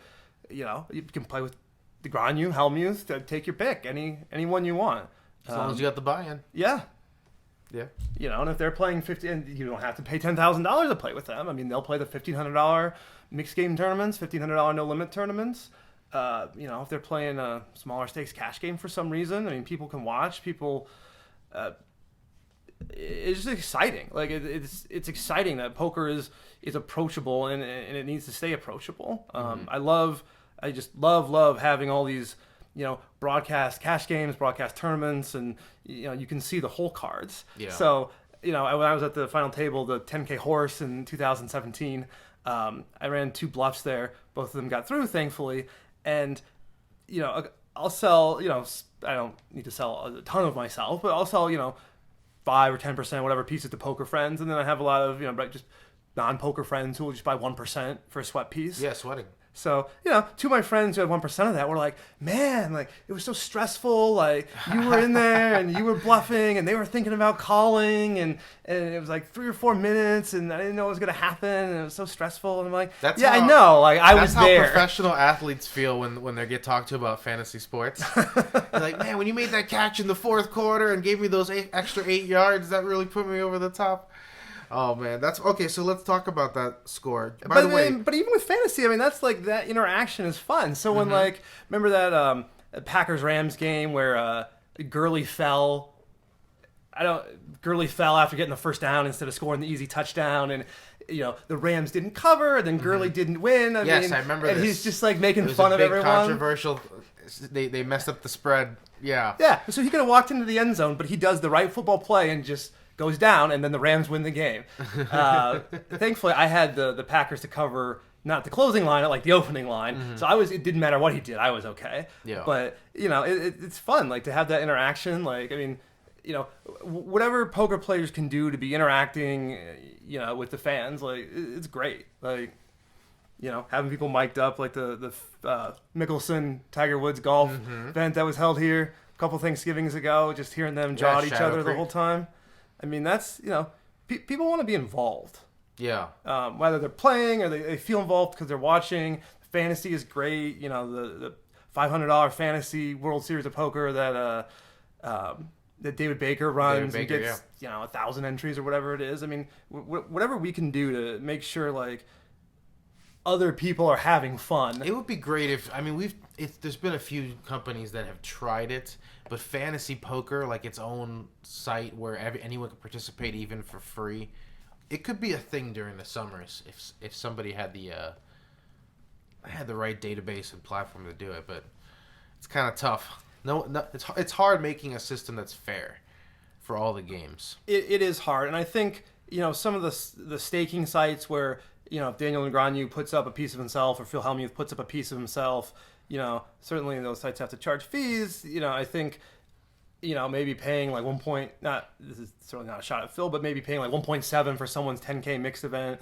you can play with DeGranu, Hellmuth, take your pick, anyone you want. As long as you got the buy-in. Yeah. Yeah. And if they're playing and you don't have to pay $10,000 to play with them. I mean, they'll play the $1,500 mixed game tournaments, $1,500 no limit tournaments. If they're playing a smaller stakes cash game for some reason, I mean, people can watch. It's just exciting. Like it's exciting that poker is approachable and it needs to stay approachable. I just love having all these, broadcast cash games, broadcast tournaments, and, you can see the whole cards. Yeah. So, when I was at the final table, the 10K H.O.R.S.E in 2017, I ran 2 bluffs there. Both of them got through, thankfully. And, I'll sell, I don't need to sell a ton of myself, but I'll sell, 5 or 10%, whatever, pieces to poker friends. And then I have a lot of, just non-poker friends who will just buy 1% for a sweat piece. Yeah, sweating. So, two of my friends who had 1% of that were like, man, like, it was so stressful. Like, you were in there and you were bluffing and they were thinking about calling and it was like 3 or 4 minutes and I didn't know what was going to happen and it was so stressful. And I'm like, I know. Like, I was there. That's how professional athletes feel when they get talked to about fantasy sports. They're like, man, when you made that catch in the 4th quarter and gave me those extra 8 yards, that really put me over the top. Oh man, that's okay. So let's talk about that score. By the way, but even with fantasy, I mean, that's like that interaction is fun. So when remember that Packers Rams game where Gurley fell. Gurley fell after getting the first down instead of scoring the easy touchdown, and the Rams didn't cover, and then Gurley didn't win. I remember. And this. He's just like making fun of everyone. Controversial. They messed up the spread. Yeah. Yeah. So he could have walked into the end zone, but he does the right football play and just goes down, and then the Rams win the game. Thankfully, I had the Packers to cover not the closing line, like the opening line. So it didn't matter what he did, I was okay. Yeah. But it's fun, like to have that interaction. Like I mean, whatever poker players can do to be interacting, with the fans, like it's great. Like having people mic'd up, like the Mickelson Tiger Woods golf event that was held here a couple Thanksgivings ago. Just hearing them jaw at each other the whole time. I mean, that's, people want to be involved. Yeah. Whether they're playing or they feel involved because they're watching. Fantasy is great. You know, the $500 fantasy World Series of Poker that David Baker runs and gets 1,000 entries or whatever it is. I mean, whatever we can do to make sure like other people are having fun. It would be great there's been a few companies that have tried it, but Fantasy Poker, like its own site where anyone can participate even for free, it could be a thing during the summers if somebody had the right database and platform to do it. But it's kind of tough. No, it's hard making a system that's fair for all the games. It is hard, and I think some of the staking sites where if Daniel Negreanu puts up a piece of himself or Phil Hellmuth puts up a piece of himself, certainly those sites have to charge fees. I think maybe paying like this is certainly not a shot at Phil, but maybe paying like 1.7 for someone's 10K mixed event,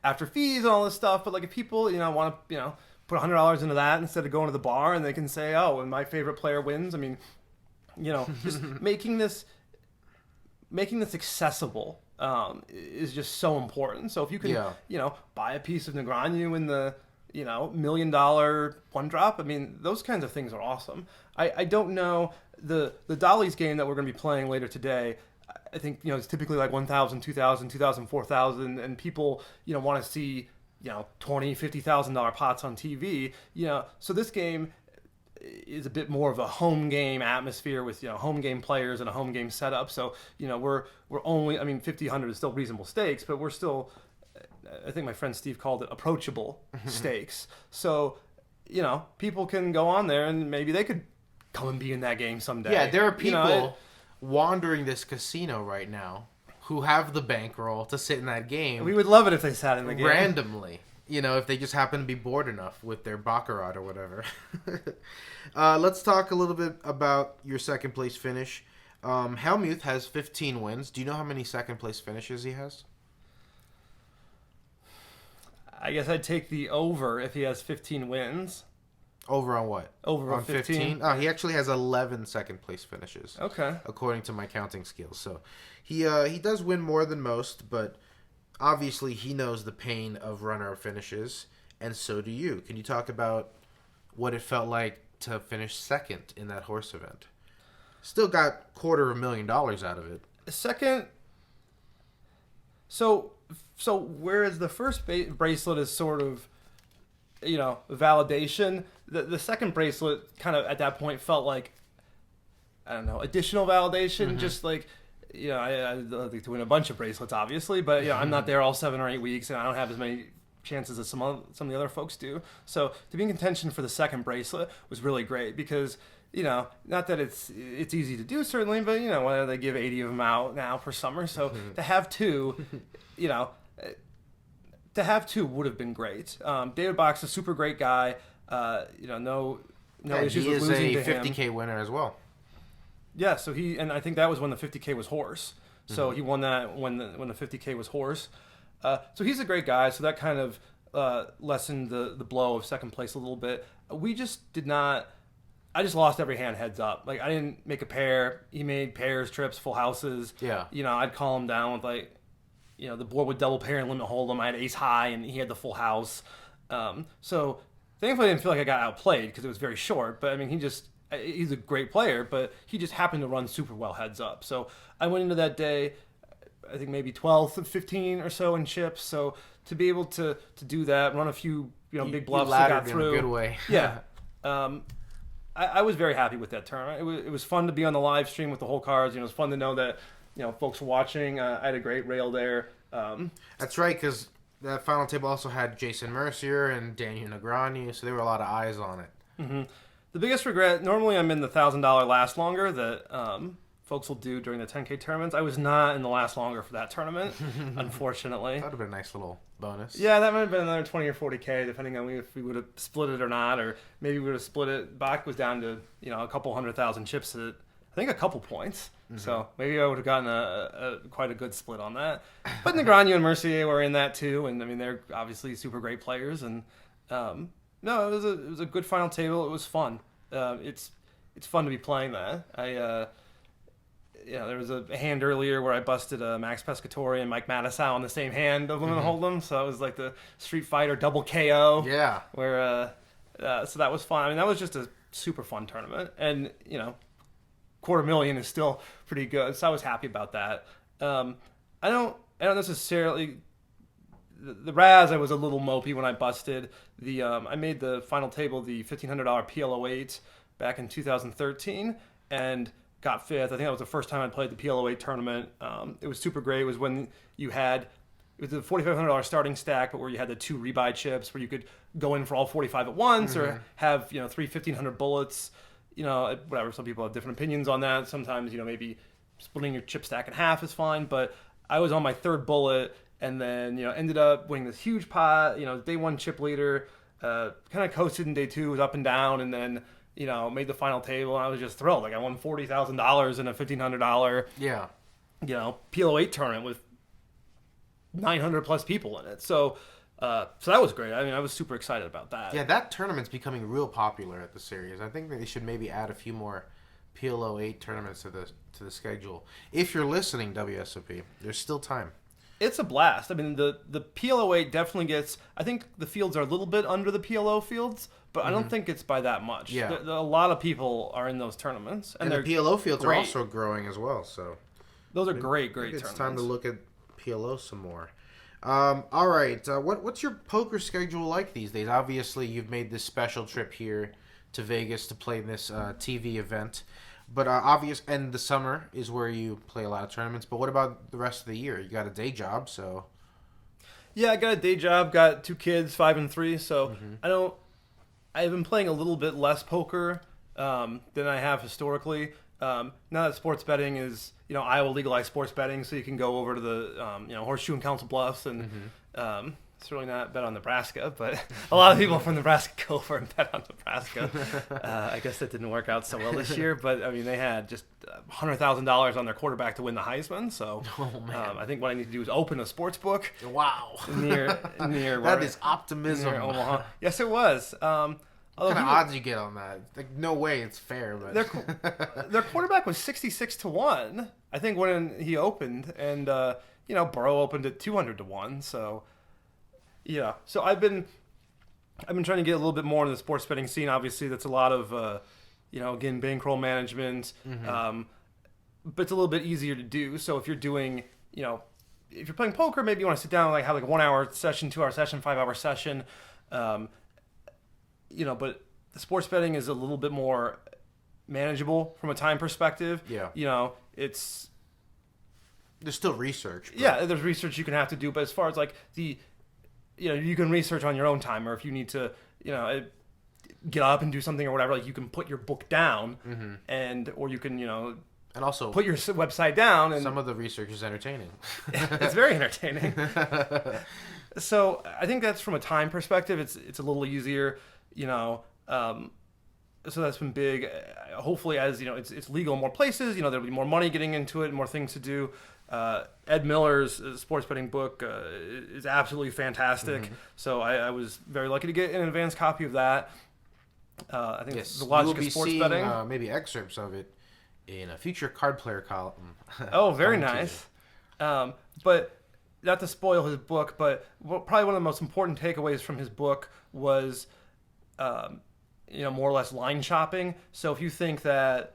after fees and all this stuff. But like if people want to put $100 into that instead of going to the bar, and they can say, oh, and my favorite player wins. I mean, just making this accessible is just so important. So if you can, buy a piece of Negreanu in the, $1 million one drop, I mean, those kinds of things are awesome. I don't know the Dolly's game that we're going to be playing later today. I think, it's typically like 1,000, 2,000, 2,000, 4,000, and people, want to see, $20,000, $50,000 pots on TV, so this game is a bit more of a home game atmosphere with home game players and a home game setup. So we're only, 50, 100 is still reasonable stakes, but we're still, I think my friend Steve called it approachable stakes. So people can go on there and maybe they could come and be in that game someday. Yeah, there are people wandering this casino right now who have the bankroll to sit in that game. We would love it if they sat in the game randomly. If they just happen to be bored enough with their baccarat or whatever. Let's talk a little bit about your second place finish. Hellmuth has 15 wins. Do you know how many second place finishes he has? I guess I'd take the over if he has 15 wins. Over on what? Over on 15? Oh, he actually has 11 second place finishes. Okay. According to my counting skills. So he does win more than most, but obviously he knows the pain of runner-up finishes, and so do you. Can you talk about what it felt like to finish second in that horse event? Still got $250,000 out of it. Second. So whereas the first bracelet is sort of, validation, the second bracelet kind of at that point felt like, I don't know, additional validation. Mm-hmm. Just like, I'd like to win a bunch of bracelets, obviously, but I'm not there all 7 or 8 weeks, and I don't have as many chances as some of the other folks do. So to be in contention for the second bracelet was really great because, not that it's easy to do certainly, but whether they give 80 of them out now for summer, so to have two, would have been great. David Bach's a super great guy. No issues with losing to him. He is a $50K winner as well. Yeah, so and I think that was when the 50K was H.O.R.S.E. So he won that when the 50K was H.O.R.S.E. So he's a great guy. So that kind of lessened the blow of second place a little bit. We just did not. I just lost every hand heads up. Like I didn't make a pair. He made pairs, trips, full houses. Yeah. I'd call him down with the board would double pair and limit hold him. I had ace high and he had the full house. So thankfully I didn't feel like I got outplayed because it was very short. But he's a great player, but he just happened to run super well heads up. So I went into that day, I think maybe 12th and 15 or so in chips. So to be able to do that, run a few big bluffs that got through. In a good way. Yeah. I was very happy with that tournament. It was fun to be on the live stream with the whole cards. It was fun to know that folks were watching. I had a great rail there. That's right, because that final table also had Jason Mercier and Daniel Negreanu, so there were a lot of eyes on it. Mm-hmm. The biggest regret, normally I'm in the $1,000 last longer that folks will do during the 10K tournaments. I was not in the last longer for that tournament, unfortunately. That would have been a nice little bonus. Yeah, that might have been another 20 or 40K, depending on if we would have split it or not, or maybe we would have split it. Bach was down to a couple 100,000 chips at, I think, a couple points. Mm-hmm. So maybe I would have gotten a quite a good split on that. But Negreanu and Mercier were in that too, and they're obviously super great players. And no, it was a good final table. It was fun. It's fun to be playing that. there was a hand earlier where I busted Max Pescatore and Mike Mattisau on the same hand of Women Hold'em. So it was like the Street Fighter double KO. Yeah. Where so that was fun. I mean, that was just a super fun tournament, and $250,000 is still pretty good. So I was happy about that. I don't necessarily. The razz, I was a little mopey when I busted. I made the final table, the $1,500 PLO8 back in 2013, and got fifth. I think that was the first time I played the PLO8 tournament. It was super great. It was when it was a $4,500 starting stack, but where you had the 2 rebuy chips, where you could go in for all 45 at once, or have 3 1,500 bullets. Whatever. Some people have different opinions on that. Sometimes maybe splitting your chip stack in half is fine. But I was on my 3rd bullet, and then ended up winning this huge pot. Day 1 chip leader. Kind of coasted in day 2, was up and down, and then made the final table, and I was just thrilled. Like, I won $40,000 in a $1,500 PLO8 tournament with 900 plus people in it. So that was great. I mean, I was super excited about that. Yeah, that tournament's becoming real popular at the series. I think that they should maybe add a few more PLO8 tournaments to the schedule. If you're listening, WSOP, there's still time. It's a blast. I mean, the PLO8 definitely gets... I think the fields are a little bit under the PLO fields, but I don't think it's by that much. Yeah. A lot of people are in those tournaments. And the PLO fields are also growing as well. So those are great tournaments. It's time to look at PLO some more. All right. What's your poker schedule like these days? Obviously, you've made this special trip here to Vegas to play in this TV event. But and the summer is where you play a lot of tournaments. But what about the rest of the year? You got a day job, so... Yeah, I got a day job. Got 2 kids, 5 and 3. So I've been playing a little bit less poker than I have historically. Now that sports betting is, Iowa legalized sports betting, so you can go over to the, Horseshoe and Council Bluffs and certainly not bet on Nebraska, but a lot of people from Nebraska go over and bet on Nebraska. I guess that didn't work out so well this year, but I mean, they had just $100,000 on their quarterback to win the Heisman. So I think what I need to do is open a sports book. Wow. Near that is optimism. Near Omaha. Yes, it was. What kind of odds you get on that? Like, no way it's fair. But their quarterback was 66-1, I think, when he opened, and Burrow opened at 200-1. So yeah, so I've been trying to get a little bit more into the sports betting scene. Obviously, that's a lot of again, bankroll management, but it's a little bit easier to do. So if you're doing if you're playing poker, maybe you want to sit down and have like a 1-hour session, 2-hour session, 5-hour session. But the sports betting is a little bit more manageable from a time perspective. Yeah. There's still research. But... Yeah, there's research you can have to do, but as far as like you can research on your own time, or if you need to, get up and do something or whatever, like you can put your book down or you can, and also put your website down. And some of the research is entertaining. It's very entertaining. So I think that's from a time perspective, it's a little easier, so that's been big. Hopefully, as it's legal in more places, there'll be more money getting into it, more things to do. Ed Miller's sports betting book is absolutely fantastic. So I was very lucky to get an advanced copy of that. I think the logic of sports betting. Maybe excerpts of it in a future card player column. Oh, very nice. But not to spoil his book, but probably one of the most important takeaways from his book was, more or less line shopping. So if you think that,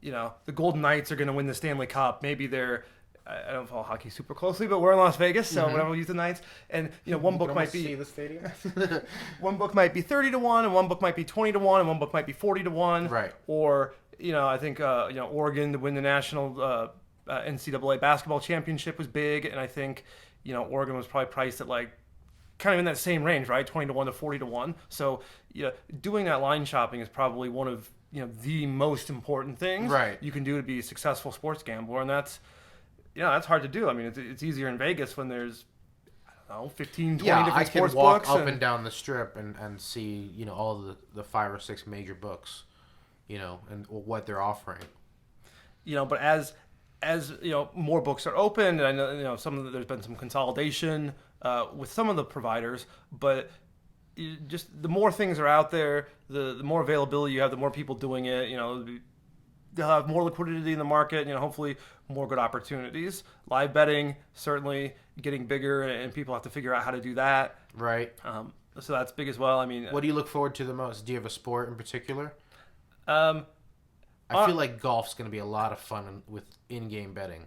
the Golden Knights are going to win the Stanley Cup, maybe they're, I don't follow hockey super closely, but we're in Las Vegas, so whatever we use the Knights. And one book might be the stadium. One book might be 30-1, and one book might be 20-1, and one book might be 40-1. Right. Or I think Oregon to win the national NCAA basketball championship was big, and I think Oregon was probably priced at like kind of in that same range, right? 20-1 to 40-1. So doing that line shopping is probably one of the most important things you can do to be a successful sports gambler, and that's hard to do. I mean, it's easier in Vegas when there's, 15, 20 different sports books. Yeah, I can walk up and down the strip and see, all the 5 or 6 major books, and what they're offering. But as more books are open, and I know, there's been some consolidation with some of the providers, but just the more things are out there, the more availability you have, the more people doing it, they'll have more liquidity in the market, hopefully more good opportunities. Live betting, certainly getting bigger, and people have to figure out how to do that. Right. So that's big as well. What do you look forward to the most? Do you have a sport in particular? I I feel like golf's going to be a lot of fun with in-game betting.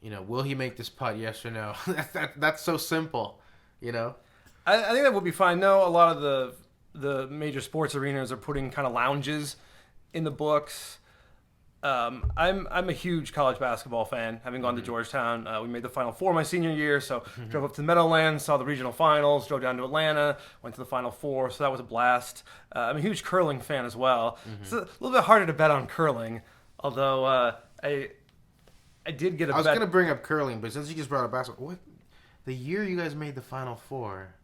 Will he make this putt? Yes or no? That's so simple. I think that will be fine. No, a lot of the major sports arenas are putting kind of lounges in the books. I'm a huge college basketball fan, having gone to Georgetown. We made the Final Four my senior year, so drove up to the Meadowlands, saw the regional finals, drove down to Atlanta, went to the Final Four, so that was a blast. I'm a huge curling fan as well. It's a little bit harder to bet on curling, although I did get a bet. I was going to bring up curling, but since you just brought up basketball, the year you guys made the Final Four?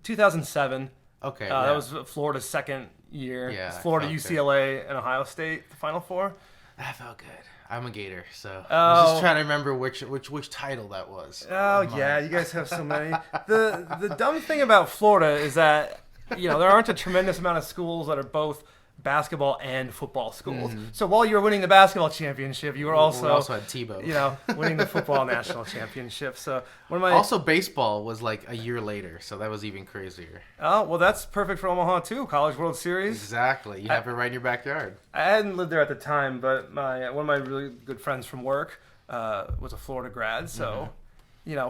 2007. Okay. That was Florida's second year. Yeah, It's Florida, UCLA, and Ohio State, the Final Four. That felt good. I'm a Gator, so I was just trying to remember which title that was. Oh yeah, you guys have so many. The dumb thing about Florida is that there aren't a tremendous amount of schools that are both basketball and football schools. So while you were winning the basketball championship, you were also had Tebow. Winning the football national championship. So also baseball was like a year later, so that was even crazier. Oh well, that's perfect for Omaha too. College World Series. Exactly, you have it right in your backyard. I hadn't lived there at the time, but one of my really good friends from work was a Florida grad. So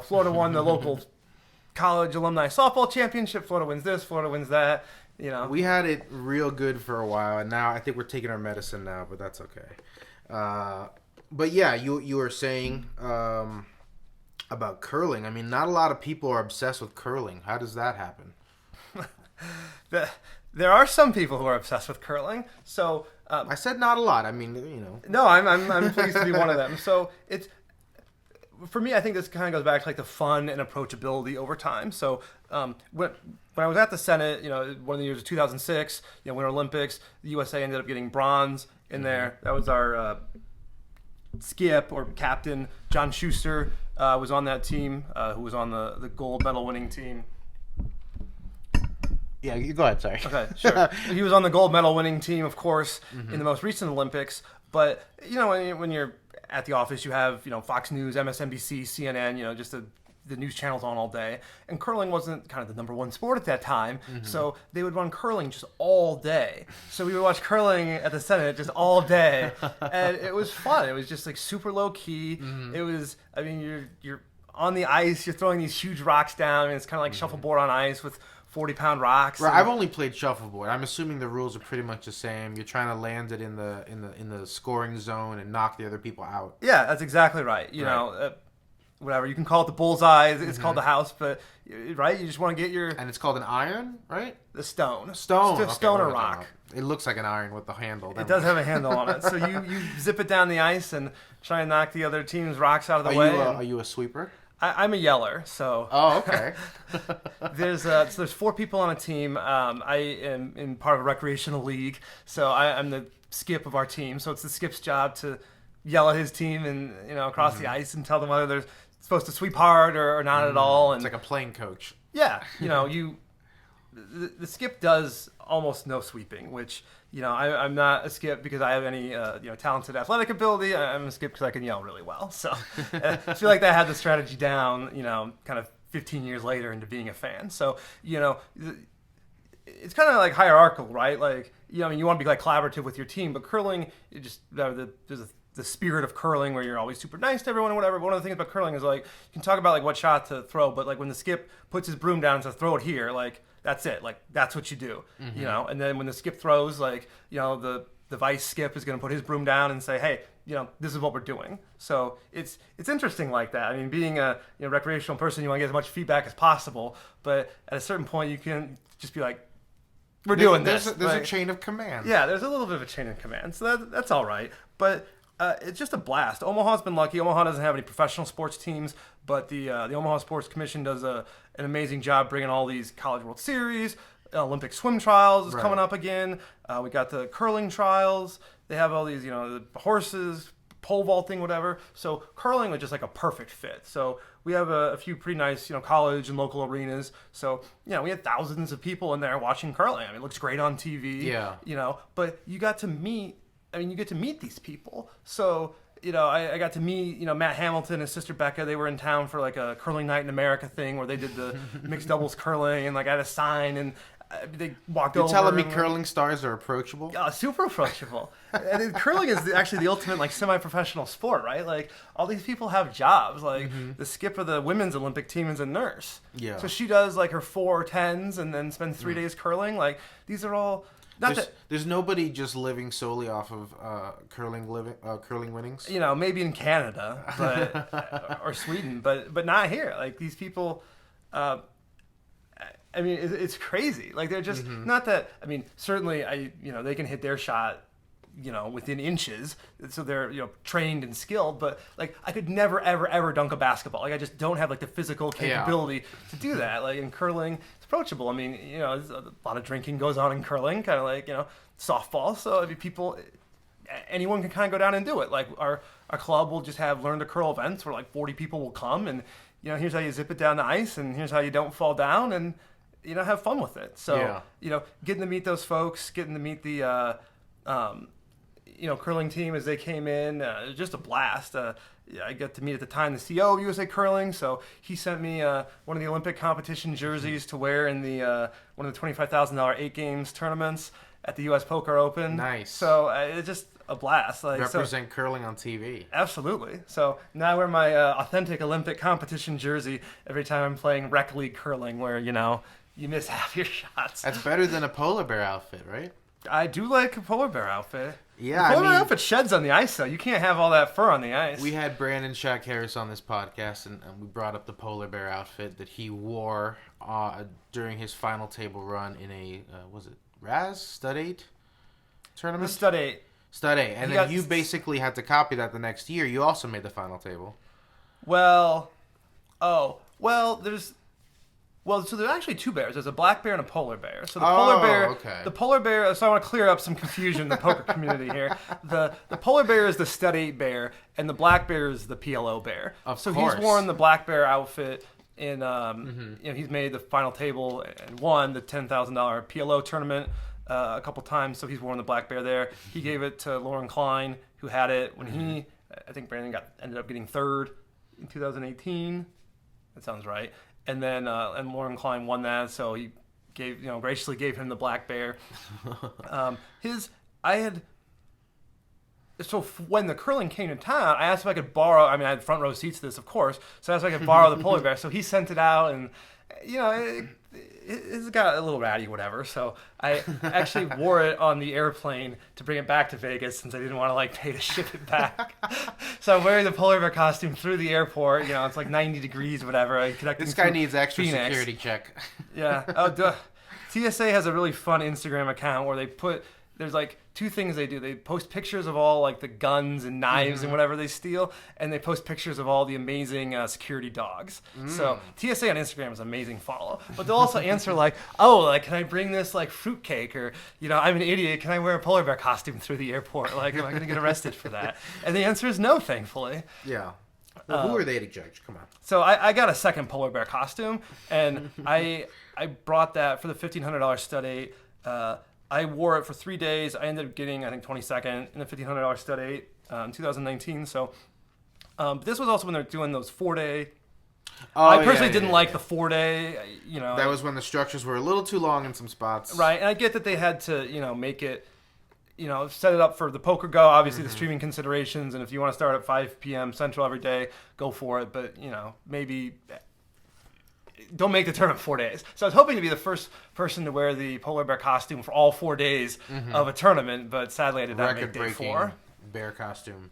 Florida won the local college alumni softball championship. Florida wins this. Florida wins that. We had it real good for a while, and now I think we're taking our medicine now, but that's okay. But yeah, you were saying about curling. Not a lot of people are obsessed with curling. How does that happen? There are some people who are obsessed with curling. So I said not a lot. No, I'm pleased to be one of them. So it's. For me, I think this kind of goes back to like the fun and approachability over time. So when I was at the Senate, one of the years of 2006, Winter Olympics, the USA ended up getting bronze in there. That was our skip or captain, John Schuster, was on that team, who was on the gold medal winning team. Yeah, you go ahead, sorry. Okay, sure. He was on the gold medal winning team, of course, in the most recent Olympics. But, when you're at the office, you have, Fox News, MSNBC, CNN, just the news channels on all day. And curling wasn't kind of the number one sport at that time. So they would run curling just all day. So we would watch curling at the Senate just all day. And it was fun. It was just like super low key. It was, you're on the ice, you're throwing these huge rocks down. It's kind of like shuffleboard on ice with 40-pound rocks. Right, I've only played shuffleboard. I'm assuming the rules are pretty much the same. You're trying to land it in the scoring zone and knock the other people out. Yeah, that's exactly right. You know, whatever, you can call it the bullseye. It's called the house, but right, you just want to get your. And it's called an iron, right? The stone. Stone. Okay, stone or rock. It looks like an iron with the handle. It does have a handle on it, so you zip it down the ice and try and knock the other team's rocks out of the way. Are you a sweeper? I'm a yeller, so. Oh, okay. There's 4 people on a team. I am in part of a recreational league, so I'm the skip of our team. So it's the skip's job to yell at his team and across the ice and tell them whether they're supposed to sweep hard or not at all. And it's like a playing coach. Yeah, the skip does almost no sweeping, which. I'm not a skip because I have any, talented athletic ability. I'm a skip because I can yell really well. So I feel like that had the strategy down, kind of 15 years later into being a fan. So, it's kind of like hierarchical, right? Like, you want to be like collaborative with your team, but curling, there's the spirit of curling where you're always super nice to everyone or whatever. But one of the things about curling is like, you can talk about like what shot to throw, but like when the skip puts his broom down and says, throw it here, like, that's it. Like, that's what you do, And then when the skip throws, like, the vice skip is going to put his broom down and say, hey, this is what we're doing. So it's interesting like that. Being a recreational person, you want to get as much feedback as possible. But at a certain point, you can just be like, we're doing this. There's a chain of command. Yeah, there's a little bit of a chain of command. So that's all right. But it's just a blast. Omaha's been lucky. Omaha doesn't have any professional sports teams, but the Omaha Sports Commission does an amazing job bringing all these College World Series. Olympic swim trials is coming up again. We got the curling trials. They have all these, the horses, pole vaulting, whatever. So curling was just like a perfect fit. So we have a few pretty nice, college and local arenas. So, we had thousands of people in there watching curling. It looks great on TV. Yeah. But you got to meet I mean, you get to meet these people. So, I got to meet, Matt Hamilton and his sister Becca. They were in town for like a curling night in America thing where they did the mixed doubles curling, and like I had a sign, and they walked over. You're telling me curling stars are approachable? Yeah, super approachable. And curling is actually the ultimate like semi-professional sport, right? Like all these people have jobs. Like the skip of the women's Olympic team is a nurse. Yeah. So she does like her 4 10s and then spends 3 days curling. Like these are all. There's nobody just living solely off of curling winnings. Maybe in Canada, but or Sweden, but not here. Like these people. I mean, it's crazy. Like they're just not that. I mean, certainly, they can hit their shot, within inches. So they're trained and skilled. But like, I could never, ever, ever dunk a basketball. Like I just don't have like the physical capability to do that. Like in curling, it's approachable. I mean, a lot of drinking goes on in curling, kind of like softball. So I mean, anyone can kind of go down and do it. Like our club will just have learn to curl events where like 40 people will come, and here's how you zip it down the ice, and here's how you don't fall down, and have fun with it. So, getting to meet those folks, getting to meet the, curling team as they came in, just a blast. I got to meet at the time the CEO of USA Curling, so he sent me one of the Olympic competition jerseys to wear in the one of the $25,000 8 games tournaments at the U.S. Poker Open. Nice. So it's just a blast. Like, represent curling on TV. Absolutely. So now I wear my authentic Olympic competition jersey every time I'm playing rec league curling, where you miss half your shots. That's better than a polar bear outfit, right? I do like a polar bear outfit. Yeah, the polar bear outfit sheds on the ice, though. You can't have all that fur on the ice. We had Brandon Shack Harris on this podcast, and we brought up the polar bear outfit that he wore during his final table run in a, was it razz stud 8 tournament? The stud 8. Stud 8. And then you basically had to copy that the next year. You also made the final table. So there's actually 2 bears. There's a black bear and a polar bear. So the polar bear. So I want to clear up some confusion in the poker community here. The polar bear is the stud 8 bear, and the black bear is the PLO bear. Of course. He's worn the black bear outfit in. He's made the final table and won the $10,000 PLO tournament a couple times. So he's worn the black bear there. He gave it to Lauren Klein, who had it when I think Brandon ended up getting 3rd in 2018. That sounds right. And then and Lauren Klein won that, so he graciously gave him the black bear. When the curling came to town, I asked if I could borrow. I mean, I had front row seats to this, of course. So I asked if I could borrow the polar bear. So he sent it out, and it's got a little ratty, whatever. So I actually wore it on the airplane to bring it back to Vegas, since I didn't want to pay to ship it back. So I'm wearing the polar bear costume through the airport. It's like 90 degrees, whatever. This guy needs extra Phoenix. security check. Yeah. Oh, duh. TSA has a really fun Instagram account where there's like 2 things they do. They post pictures of all like the guns and knives and whatever they steal, and they post pictures of all the amazing security dogs. So TSA on Instagram is an amazing follow. But they'll also answer can I bring this fruitcake, or I'm an idiot, can I wear a polar bear costume through the airport? Am I going to get arrested for that? And the answer is no, thankfully. Yeah. Well, who are they to judge? Come on. So I got a second polar bear costume, and I brought that for the $1,500 stud 8. I wore it for 3 days. I ended up getting, I think, 22nd in the $1,500 stud 8 in 2019. So this was also when they're doing those 4-day. I personally didn't like the 4-day. That was when the structures were a little too long in some spots. Right, and I get that they had to, make it, set it up for the PokerGo. Obviously, the streaming considerations, and if you want to start at 5 p.m. Central every day, go for it. But maybe don't make the tournament 4 days. So I was hoping to be the first person to wear the polar bear costume for all 4 days of a tournament, but sadly I did not make day 4. Bear costume.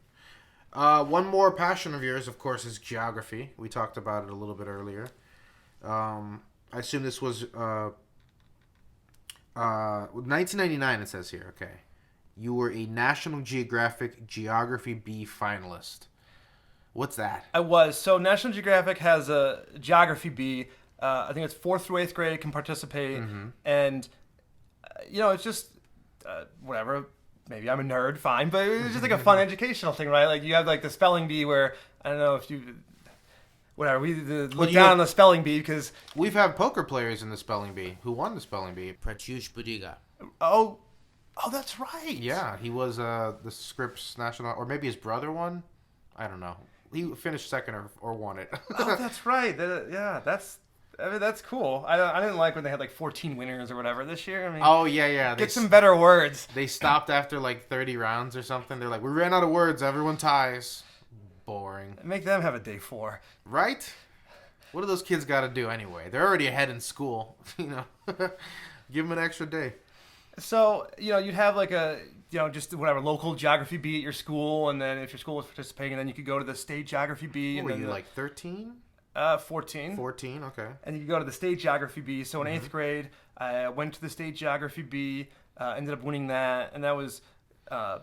One more passion of yours, of course, is geography. We talked about it a little bit earlier. I assume this was 1999, it says here. Okay. You were a National Geographic Geography B finalist. What's that? I was. So National Geographic has a Geography B. I think it's 4th through 8th grade can participate. And, it's just whatever. Maybe I'm a nerd, fine. But it was just like a fun educational thing, right? Like you have like the spelling bee where, I don't know if you... Whatever, we look down on the spelling bee because... We've had poker players in the spelling bee who won the spelling bee. Pratyush Budiga. Oh, Oh, that's right. Yeah, he was the Scripps national, or maybe his brother won. I don't know. He finished second or won it. Oh, that's right. That's cool. I didn't like when they had like 14 winners or whatever this year. I mean, Oh, yeah. get some better words. They stopped after like 30 rounds or something. They're like, we ran out of words. Everyone ties. Boring. Make them have a day 4. Right? What do those kids got to do anyway? They're already ahead in school. Give them an extra day. So, you'd have like just whatever local geography bee at your school, and then if your school was participating, then you could go to the state geography bee. What were you, like 13? 14. 14, okay. And you could go to the state geography bee. So in 8th grade, I went to the state geography bee, ended up winning that, and that was, I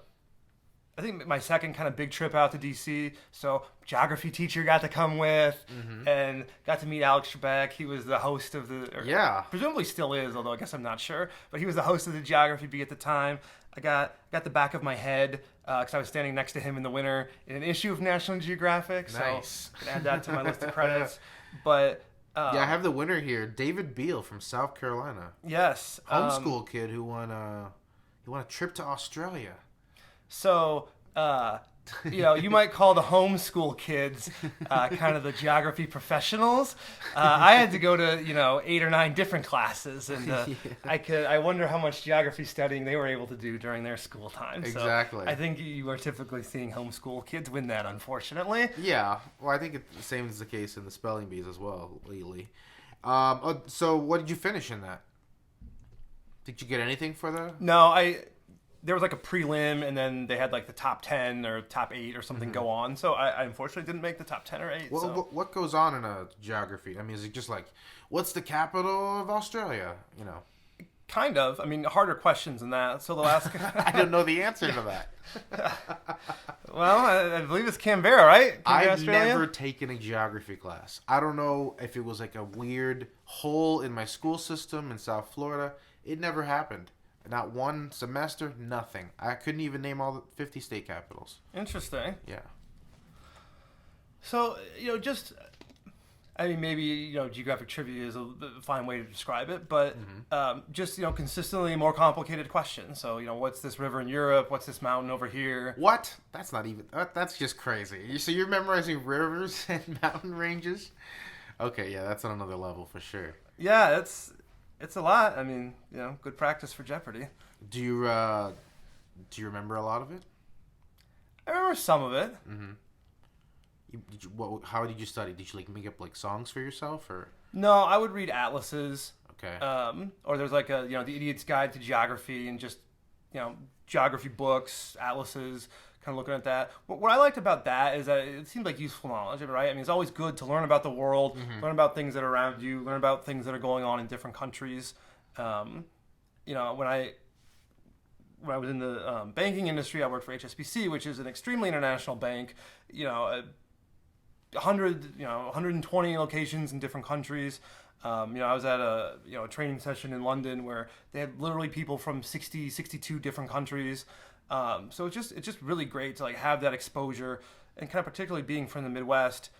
think, my second kind of big trip out to D.C. So geography teacher got to come with, and got to meet Alex Trebek. He was the host of presumably still is, although I guess I'm not sure. But he was the host of the geography bee at the time. I got the back of my head because I was standing next to him in the winter in an issue of National Geographic. Nice. So I can add that to my list of credits. But yeah, I have the winner here, David Beal from South Carolina. Yes, Homeschool kid who won a trip to Australia. So, you might call the homeschool kids kind of the geography professionals. I had to go to 8 or 9 different classes, and I wonder how much geography studying they were able to do during their school time. Exactly. So I think you are typically seeing homeschool kids win that, unfortunately. Yeah. Well, I think it's the same as the case in the spelling bees as well lately. So what did you finish in that? Did you get anything for the? No, there was like a prelim, and then they had like the top 10 or top 8 or something go on. So I unfortunately didn't make the top 10 or 8. What goes on in a geography? I mean, is it just like, what's the capital of Australia? Kind of. I mean, harder questions than that. So they'll ask. I don't know the answer to that. Well, I believe it's Canberra, right? I've never taken a geography class. I don't know if it was like a weird hole in my school system in South Florida. It never happened. Not one semester, nothing. I couldn't even name all the 50 state capitals. Interesting. Yeah. So, maybe, geographic trivia is a fine way to describe it, but consistently more complicated questions. So, what's this river in Europe? What's this mountain over here? What? That's not even, that's just crazy. So you're memorizing rivers and mountain ranges? Okay, yeah, that's on another level for sure. Yeah, it's a lot. I mean, good practice for Jeopardy. Do you remember a lot of it? I remember some of it. Mm-hmm. How did you study? Did you make up songs for yourself, or? No, I would read atlases. Okay. Or there's the Idiot's Guide to Geography, and just geography books, atlases. Kind of looking at that. What I liked about that is that it seemed like useful knowledge, right? I mean, it's always good to learn about the world, learn about things that are around you, learn about things that are going on in different countries. When I was in the banking industry, I worked for HSBC, which is an extremely international bank. 120 locations in different countries. I was at a training session in London where they had literally people from 62 different countries. So it's just really great to have that exposure, and kind of particularly being from the Midwest.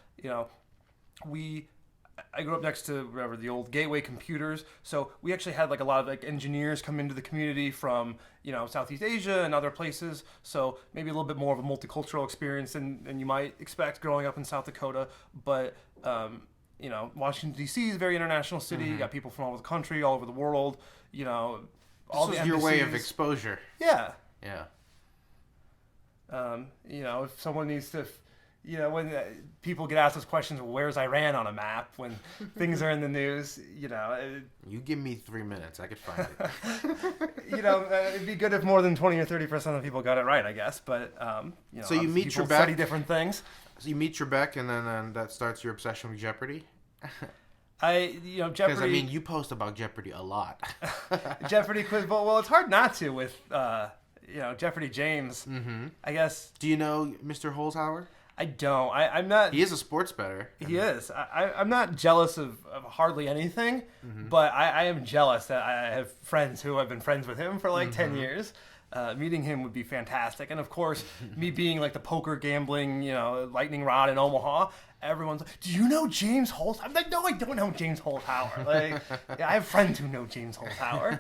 I grew up next to the old Gateway computers, so we actually had a lot of engineers come into the community from Southeast Asia and other places. So maybe a little bit more of a multicultural experience than you might expect growing up in South Dakota. But Washington D.C. is a very international city. You got people from all over the country, all over the world. All this the was your way of exposure. Yeah. Yeah. If someone needs to, when people get asked those questions, where's Iran on a map when things are in the news, You give me 3 minutes, I could find it. It'd be good if more than 20 or 30% of people got it right, I guess. But, so you meet people Trebek, study different things. So you meet Trebek, and then that starts your obsession with Jeopardy? Jeopardy. Because, you post about Jeopardy a lot. Jeopardy quiz, well, it's hard not to with, Jeopardy James. I guess. Do you know Mr. Holzhauer? I don't. I'm not. He is a sports bettor. He is. I'm not jealous of hardly anything, but I am jealous that I have friends who have been friends with him for 10 years. Meeting him would be fantastic. And of course, me being the poker gambling, lightning rod in Omaha, everyone's like, do you know James Holzhauer? I'm like, no, I don't know James Holzhauer. I have friends who know James Holzhauer.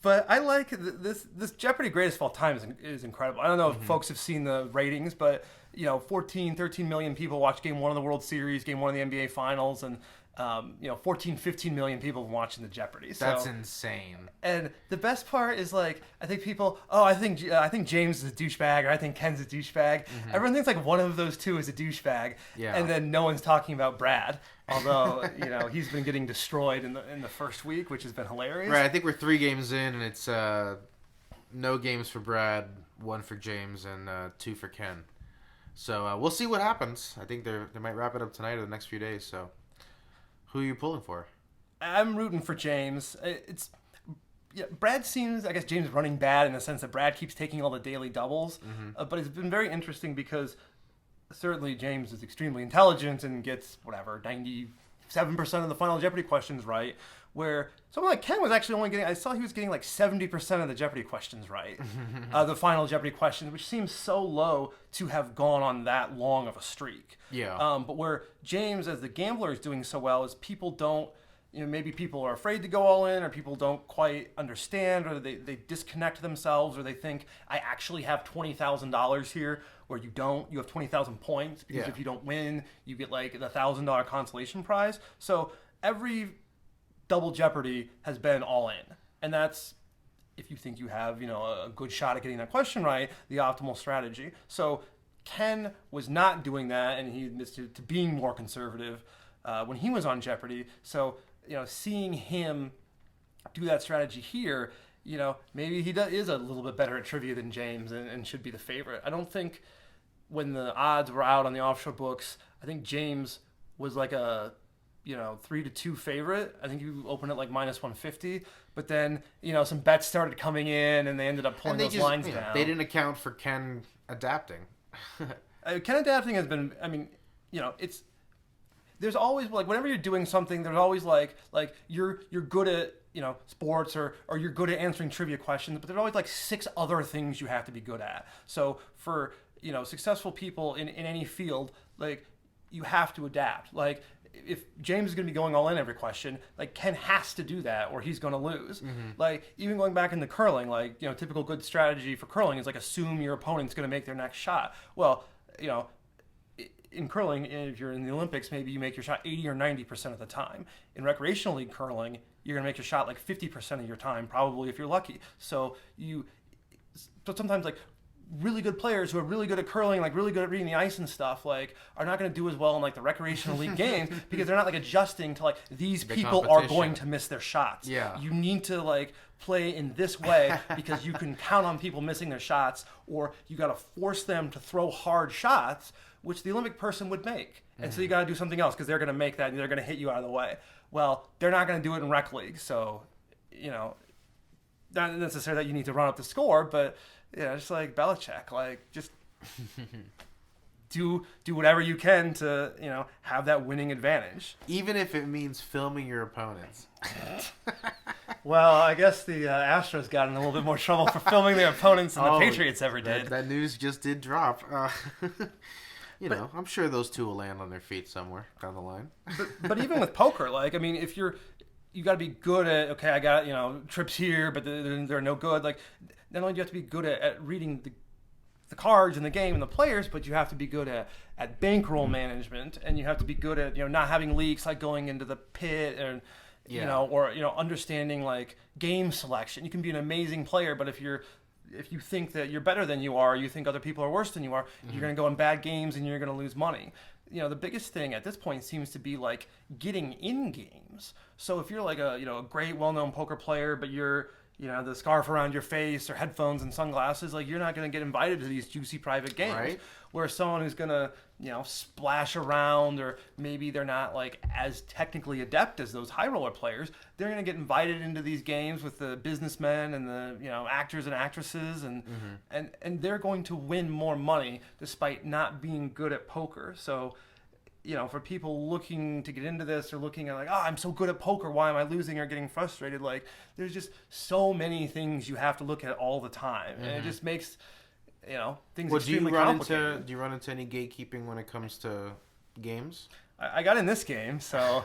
But I like this Jeopardy Greatest of All Time is incredible. I don't know if folks have seen the ratings, but 13 million people watched Game 1 of the World Series, Game 1 of the NBA Finals, and 15 million people watching the Jeopardy. So, that's insane. And the best part is like, I think people, I think James is a douchebag, or I think Ken's a douchebag. Everyone thinks like one of those two is a douchebag, and then no one's talking about Brad. Although he's been getting destroyed in the first week, which has been hilarious. Right, I think we're 3 games in, and it's no games for Brad, 1 for James, and 2 for Ken. So we'll see what happens. I think they might wrap it up tonight or the next few days. So who are you pulling for? I'm rooting for James. Brad seems, I guess James is running bad in the sense that Brad keeps taking all the daily doubles. But it's been very interesting because certainly James is extremely intelligent and gets 97% of the Final Jeopardy questions right, where someone like Ken was actually only getting, I saw he was getting like 70% of the Jeopardy questions right, the Final Jeopardy questions, which seems so low to have gone on that long of a streak. But where James, as the gambler, is doing so well is people don't, maybe people are afraid to go all in, or people don't quite understand, or they disconnect themselves, or they think, I actually have $20,000 here, where you don't. You have 20,000 points, because if you don't win, you get like the $1,000 consolation prize. So every Double Jeopardy has been all in. And that's, if you think you have, a good shot at getting that question right, the optimal strategy. So Ken was not doing that, and he admits to being more conservative when he was on Jeopardy. So, seeing him do that strategy here, maybe he is a little bit better at trivia than James and should be the favorite. I don't think when the odds were out on the offshore books, I think James was like a 3-2 favorite. I think you opened at like -150, but then some bets started coming in, and they ended up pulling those lines down. They didn't account for Ken adapting. Ken adapting has been. I mean, it's. There's always like whenever you're doing something, there's always like you're good at sports or you're good at answering trivia questions, but there's always like 6 other things you have to be good at. So for successful people in any field, like you have to adapt. Like if James is going to be going all in every question, like Ken has to do that or he's going to lose. Like even going back into curling, like typical good strategy for curling is like assume your opponent's going to make their next shot. Well, in curling, if you're in the Olympics, maybe you make your shot 80 or 90% of the time. In recreational league curling, you're going to make your shot like 50% of your time, probably if you're lucky. So sometimes like really good players who are really good at curling, like really good at reading the ice and stuff, like are not going to do as well in like the recreational league games because they're not like adjusting to like these people are going to miss their shots. You need to like play in this way because you can count on people missing their shots, or you got to force them to throw hard shots, which the Olympic person would make. And so you got to do something else because they're going to make that and they're going to hit you out of the way. Well, they're not going to do it in rec league, so not necessarily that you need to run up the score, but just like Belichick, like just do whatever you can to have that winning advantage, even if it means filming your opponents. Well, I guess the Astros got in a little bit more trouble for filming their opponents than the Patriots ever did. That news just did drop. I'm sure those two will land on their feet somewhere down the line. But even with poker, like I mean, if you got to be good at I got trips here, but they're no good. Like not only do you have to be good at reading the cards in the game and the players, but you have to be good at bankroll management, and you have to be good at not having leaks, like going into the pit, and or understanding like game selection. You can be an amazing player, but if you think that you're better than you are, you think other people are worse than you are, you're going to go in bad games and you're going to lose money. The biggest thing at this point seems to be like getting in games. So if you're like a great well-known poker player, but you're the scarf around your face or headphones and sunglasses, like you're not going to get invited to these juicy private games. Right. Whereas someone who's going to, splash around, or maybe they're not like as technically adept as those high roller players, they're going to get invited into these games with the businessmen and the, actors and actresses, and they're going to win more money despite not being good at poker. So, for people looking to get into this or looking at like, I'm so good at poker, why am I losing or getting frustrated? Like, there's just so many things you have to look at all the time. And it just makes, things extremely complicated. Do you run into any gatekeeping when it comes to games? I got in this game, so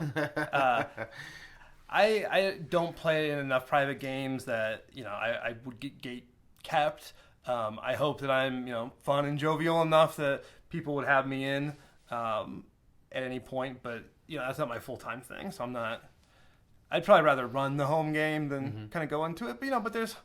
I don't play in enough private games that I would get gate kept. I hope that I'm fun and jovial enough that people would have me in at any point, but that's not my full-time thing, so I'm not. I'd probably rather run the home game than kind of go into it. But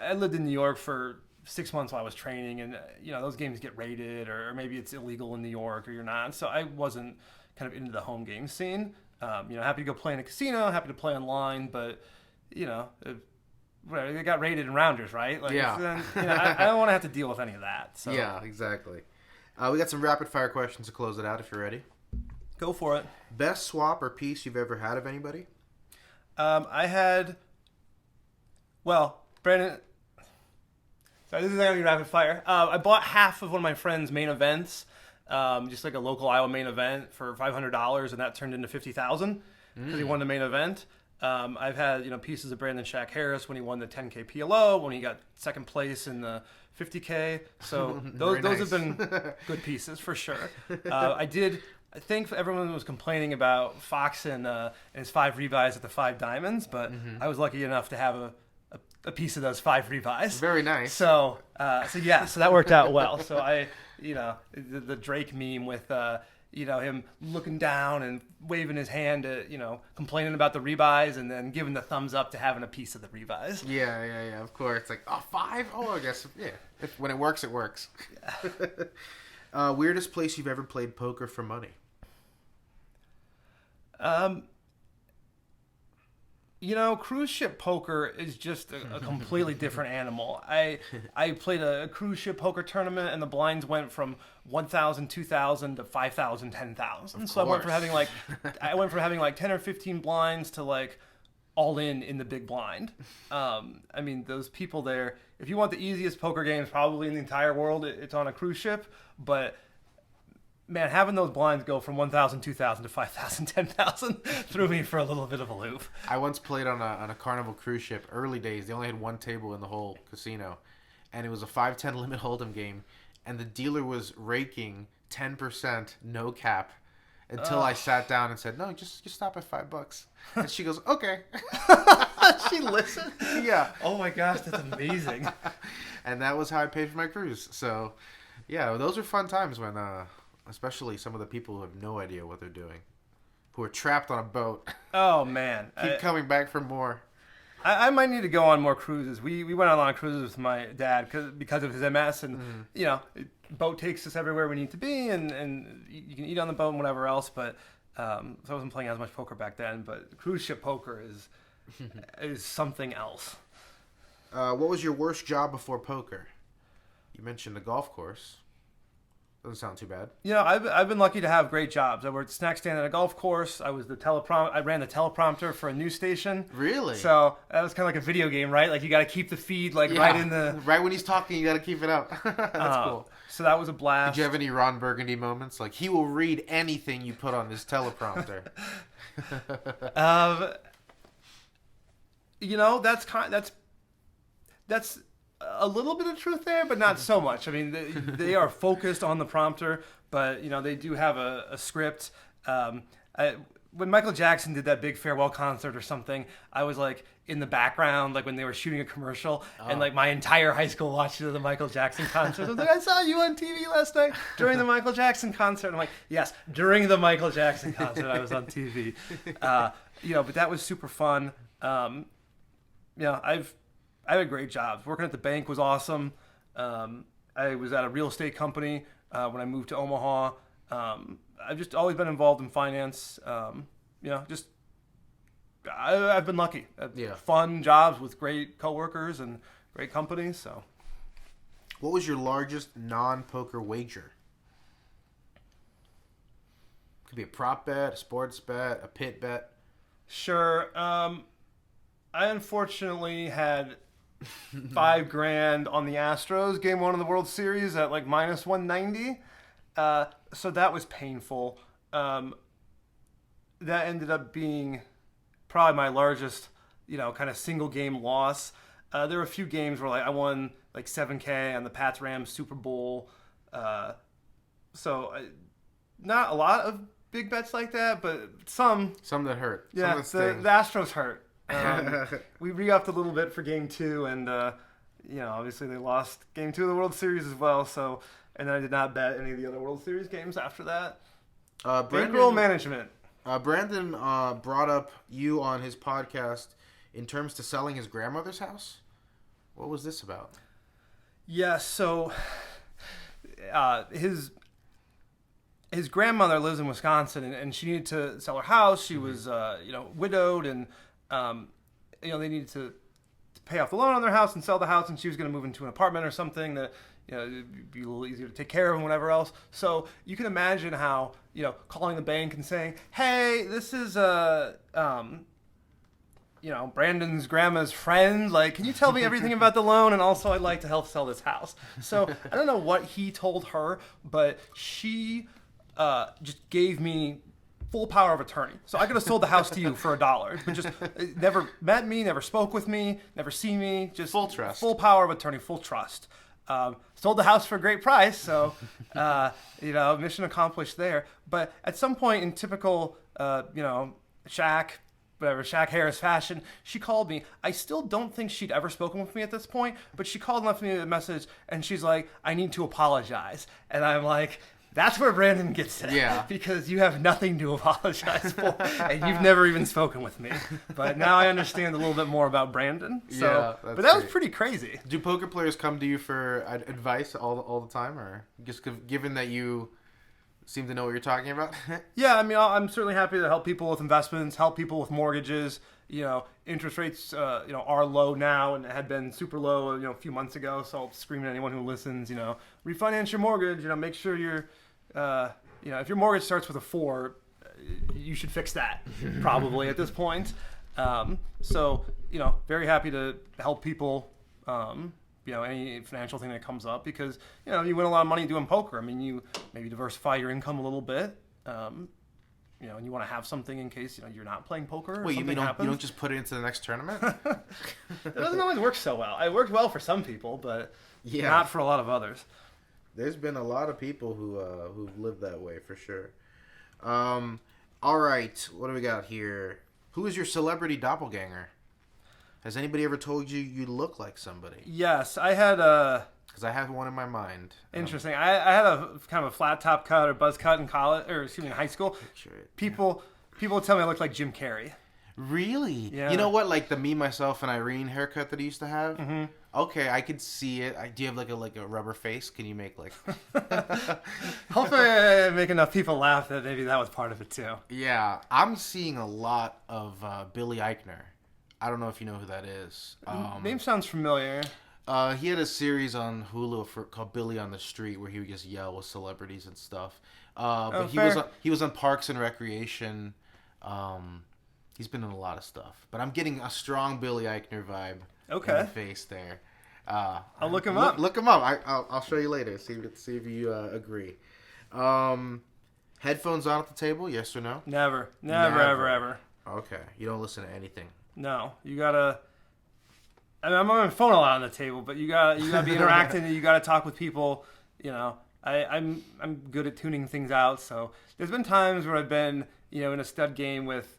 I lived in New York for 6 months while I was training, and those games get rated, or maybe it's illegal in New York, or you're not. So I wasn't kind of into the home game scene. Happy to go play in a casino, happy to play online, but they got rated in rounders, right? Then, I don't want to have to deal with any of that. So. Yeah, exactly. We got some rapid fire questions to close it out if you're ready. Go for it. Best swap or piece you've ever had of anybody? I had, Brandon. Sorry, this is not going to be rapid fire. I bought half of one of my friend's main events, just like a local Iowa main event for $500, and that turned into $50,000 because he won the main event. I've had pieces of Brandon Shaq Harris when he won the 10K PLO, when he got second place in the 50K. So those have been good pieces for sure. I think everyone was complaining about Fox and his 5 rebuys at the 5 diamonds, but I was lucky enough to have a piece of those 5 rebuys. Very nice. So that worked out well. So the Drake meme with him looking down and waving his hand at complaining about the rebuys, and then giving the thumbs up to having a piece of the rebuys. Yeah. Of course, it's like 5. Oh, I guess when it works, it works. Yeah. Weirdest place you've ever played poker for money? Cruise ship poker is just a completely different animal. I played a cruise ship poker tournament, and the blinds went from 1,000, 2,000 to 5,000, 10,000. So I went from having like 10 or 15 blinds to like all in the big blind. Those people there, if you want the easiest poker games probably in the entire world, it's on a cruise ship. But man, having those blinds go from 1,000, 2,000 to 5,000, 10,000 threw me for a little bit of a loop. I once played on a Carnival cruise ship, early days. They only had one table in the whole casino, and it was a 5-10 limit hold'em game, and the dealer was raking 10% no cap until I sat down and said, "No, just stop at $5." And she goes, "Okay." She listened? Yeah. Oh my gosh, that's amazing. And that was how I paid for my cruise. So, yeah, those are fun times when, especially some of the people who have no idea what they're doing, who are trapped on a boat. Oh man, keep coming back for more. I might need to go on more cruises. We went on a lot of cruises with my dad because of his MS, and boat takes us everywhere we need to be, and you can eat on the boat and whatever else. But so I wasn't playing as much poker back then. But cruise ship poker is something else. What was your worst job before poker? You mentioned the golf course. Doesn't sound too bad. I've been lucky to have great jobs. I worked snack stand at a golf course. I was I ran the teleprompter for a news station. Really? So that was kind of like a video game, right? Like you got to keep the feed right in the right when he's talking. You got to keep it up. That's cool. So that was a blast. Did you have any Ron Burgundy moments? Like he will read anything you put on his teleprompter. That's a little bit of truth there, but not so much. I mean, they are focused on the prompter, but they do have a script. When Michael Jackson did that big farewell concert or something, I was like in the background, like when they were shooting a commercial, and like my entire high school watched the Michael Jackson concert. I was like, I saw you on TV last night during the Michael Jackson concert. And I'm like, yes, during the Michael Jackson concert, I was on TV. But that was super fun. I had great jobs. Working at the bank was awesome. I was at a real estate company when I moved to Omaha. I've just always been involved in finance. I've been lucky. Fun jobs with great coworkers and great companies. So, what was your largest non-poker wager? Could be a prop bet, a sports bet, a pit bet. Sure. I unfortunately had $5,000 on the Astros game 1 of the World Series at like minus 190. So that was painful. That ended up being probably my largest, kind of single game loss. There were a few games where like I won like $7,000 on the Pats Rams Super Bowl. Not a lot of big bets like that, but some that hurt. Yeah, Some the Astros hurt. We re-upped a little bit for Game 2, and obviously they lost Game 2 of the World Series as well. So, and then I did not bet any of the other World Series games after that. Bankroll management. Brandon brought up you on his podcast in terms to selling his grandmother's house. What was this about? Yeah, so his grandmother lives in Wisconsin, and she needed to sell her house. She was widowed, and they needed to pay off the loan on their house and sell the house, and she was going to move into an apartment or something that it'd be a little easier to take care of and whatever else. So you can imagine how calling the bank and saying, "Hey, this is Brandon's grandma's friend. Like, can you tell me everything about the loan? And also, I'd like to help sell this house." So I don't know what he told her, but she just gave me full power of attorney. So I could have sold the house to you for $1, but just never met me, never spoke with me, never seen me. Just full trust, full power of attorney, full trust. Sold the house for a great price, so mission accomplished there. But at some point in typical Shaq Harris fashion, she called me. I still don't think she'd ever spoken with me at this point, but she called and left me a message, and she's like, "I need to apologize." And I'm like, that's where Brandon gets it. Yeah. Because you have nothing to apologize for, and you've never even spoken with me. But now I understand a little bit more about Brandon. So, yeah, but that was pretty crazy. Do poker players come to you for advice all the time, or just given that you seem to know what you're talking about? Yeah, I mean, I'm certainly happy to help people with investments, help people with mortgages. Interest rates, are low now and had been super low, a few months ago. So I'll scream at anyone who listens, refinance your mortgage. Make sure you're, if your mortgage starts with a 4, you should fix that probably at this point. So very happy to help people. Any financial thing that comes up, because you win a lot of money doing poker. I mean, you maybe diversify your income a little bit. And you want to have something in case you're not playing poker. Wait, you don't just put it into the next tournament? It doesn't always work so well. It worked well for some people, but not for a lot of others. There's been a lot of people who've lived that way for sure. All right, what do we got here? Who is your celebrity doppelganger? Has anybody ever told you you look like somebody? Yes, I had a... Because I have one in my mind. Interesting. I had a kind of a flat top cut or buzz cut in college, or excuse me, in high school. People would tell me I looked like Jim Carrey. Really? Yeah. You know what? Like the Me, Myself, and Irene haircut that I used to have? Mm-hmm. Okay, I could see it. Do you have like a rubber face? Can you make like... Hopefully I make enough people laugh that maybe that was part of it too. Yeah. I'm seeing a lot of Billy Eichner. I don't know if you know who that is. Name sounds familiar. He had a series on Hulu called Billy on the Street, where he would just yell with celebrities and stuff. But he was on Parks and Recreation. He's been in a lot of stuff. But I'm getting a strong Billy Eichner vibe in the face there. I'll look him up. Look him up. I'll show you later. See if you agree. Headphones on at the table? Yes or no? Never, ever. Okay. You don't listen to anything. No, you gotta. I mean, I'm on my phone a lot on the table, but you gotta be interacting. And you gotta talk with people. I'm good at tuning things out. So there's been times where I've been in a stud game with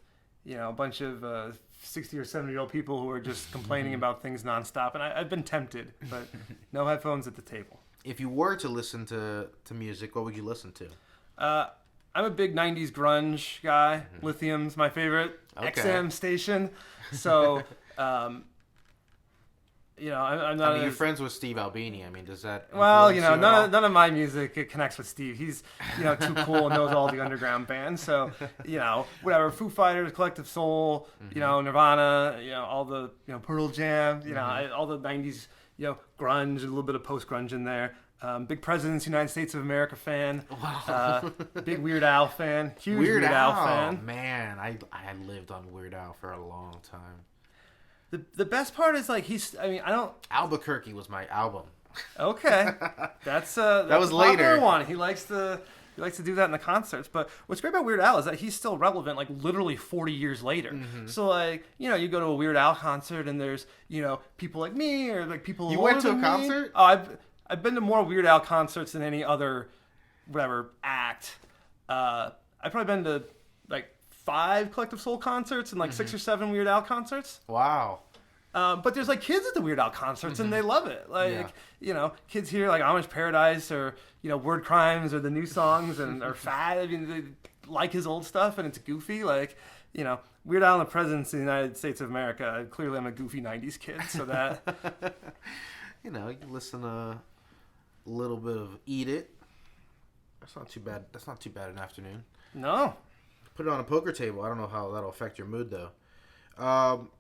a bunch of 60 or 70-year-old people who are just complaining about things nonstop, and I've been tempted, but no headphones at the table. If you were to listen to music, what would you listen to? I'm a big 90s grunge guy. Mm-hmm. Lithium's my favorite XM station. So, I'm not... you're friends with Steve Albini. I mean, does that... Well, none of my music connects with Steve. He's, too cool and knows all the underground bands. So, whatever. Foo Fighters, Collective Soul, mm-hmm. Nirvana, all the, Pearl Jam, mm-hmm. All the 90s, grunge, a little bit of post-grunge in there. Big Presidents, United States of America fan. Wow. Big Weird Al fan. Huge Weird Al fan. Man, I lived on Weird Al for a long time. The best part is Albuquerque was my album. Okay. That's that was later. One. He likes to do that in the concerts. But what's great about Weird Al is that he's still relevant, like literally 40 years later. Mm-hmm. So you go to a Weird Al concert and there's, people like me or like people. You went to a concert? Oh, I've been to more Weird Al concerts than any other, act. I've probably been to like 5 Collective Soul concerts and like 6 or 7 Weird Al concerts. Wow. But there's like kids at the Weird Al concerts and they love it. Like, kids hear like Amish Paradise or, Word Crimes or the new songs and are fat. I mean, they like his old stuff and it's goofy. Like, Weird Al and the Presidents of the United States of America. Clearly I'm a goofy 90s kid, so that... you can listen to a little bit of Eat It. That's not too bad. That's not too bad an afternoon. No. Put it on a poker table. I don't know how that'll affect your mood, though.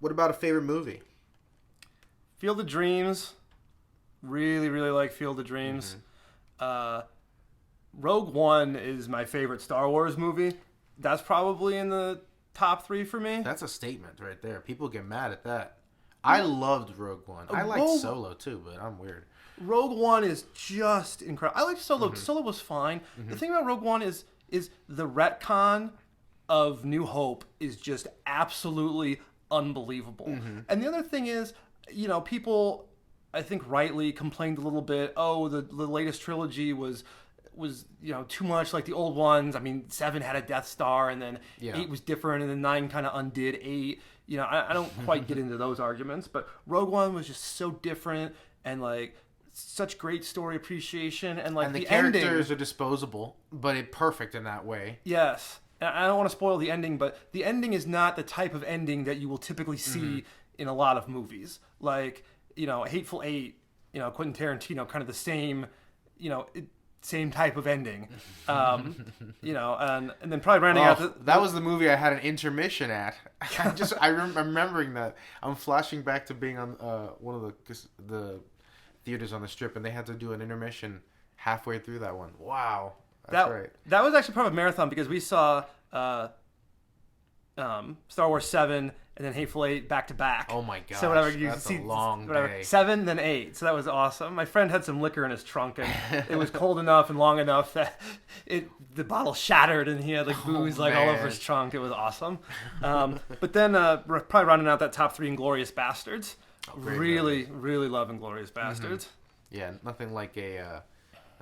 What about a favorite movie? Field of Dreams. Really, really like Field of Dreams. Rogue One is my favorite Star Wars movie. That's probably in the top 3 for me. That's a statement right there. People get mad at that. I loved Rogue One. I liked Solo, too, but I'm weird. Rogue One is just incredible. I liked Solo. Solo was fine. The thing about Rogue One is the retcon of New Hope is just absolutely unbelievable. And the other thing is, people, I think rightly complained a little bit, the latest trilogy was too much like the old ones. I mean, 7 had a Death Star, and then 8 was different, and then 9 kind of undid 8. I don't quite get into those arguments, but Rogue One was just so different, and like such great story appreciation, and like the characters are disposable, but it's perfect in that way. Yes, and I don't want to spoil the ending, but the ending is not the type of ending that you will typically see in a lot of movies. Like Hateful Eight, Quentin Tarantino, kind of the same, same type of ending, and then probably rounding out that was the movie I had an intermission at. I'm remembering that. I'm flashing back to being on one of the theaters on the Strip, and they had to do an intermission halfway through that one. Wow, that's right. That was actually part of a marathon because we saw Star Wars 7 and then Hateful Eight back to back. Oh my gosh, so whatever that's a long day. 7 then 8, so that was awesome. My friend had some liquor in his trunk, and it was cold enough and long enough that the bottle shattered, and he had like booze all over his trunk. It was awesome. But then we're probably rounding out that top 3 Inglourious Bastards. Really, really love Inglourious Bastards. Yeah, nothing like a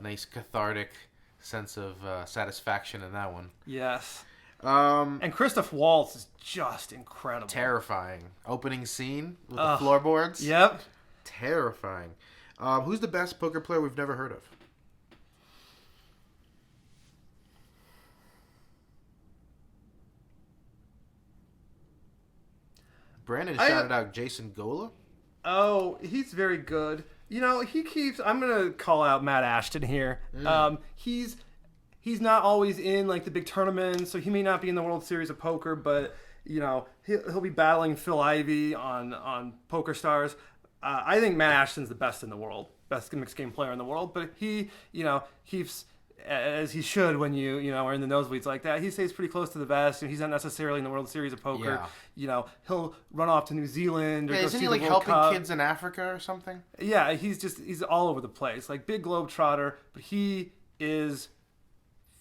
nice cathartic sense of satisfaction in that one. Yes. And Christoph Waltz is just incredible. Terrifying. Opening scene with the floorboards. Yep. Terrifying. Who's the best poker player we've never heard of? Brandon shouted out Jason Gola. Oh, he's very good. I'm going to call out Matt Ashton here. He's not always in like the big tournaments, so he may not be in the World Series of Poker, but he'll be battling Phil Ivey on Poker Stars. I think Matt Ashton's the best in the world, best mixed game player in the world. But he keeps, as he should when you are in the nosebleeds like that. He stays pretty close to the vest. He's not necessarily in the World Series of Poker. Yeah. He'll run off to New Zealand or go isn't see he the like World helping Cup. kids in Africa or something? Yeah, he's all over the place, like big globetrotter. But he is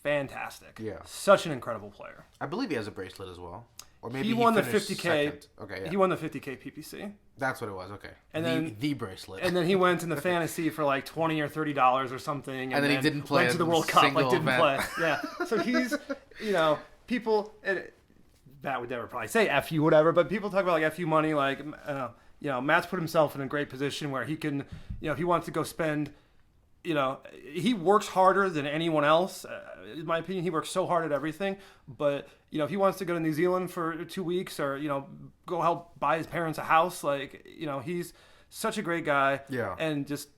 fantastic. Yeah. Such an incredible player. I believe he has a bracelet as well. Or maybe he won the finished 50K. Second. Okay, yeah. He won the 50K PPC. That's what it was. Okay. And then the bracelet. And then he went in the fantasy for like $20 or $30 or something. And then he didn't play. Went to the World Cup, like didn't event. play. Yeah. So he's, people. Matt would never probably say F you whatever, but people talk about like F you money. Like, Matt's put himself in a great position where he can, if he wants to go spend. He works harder than anyone else. In my opinion, he works so hard at everything. But, if he wants to go to New Zealand for 2 weeks or, go help buy his parents a house, like, he's such a great guy. Yeah. And just,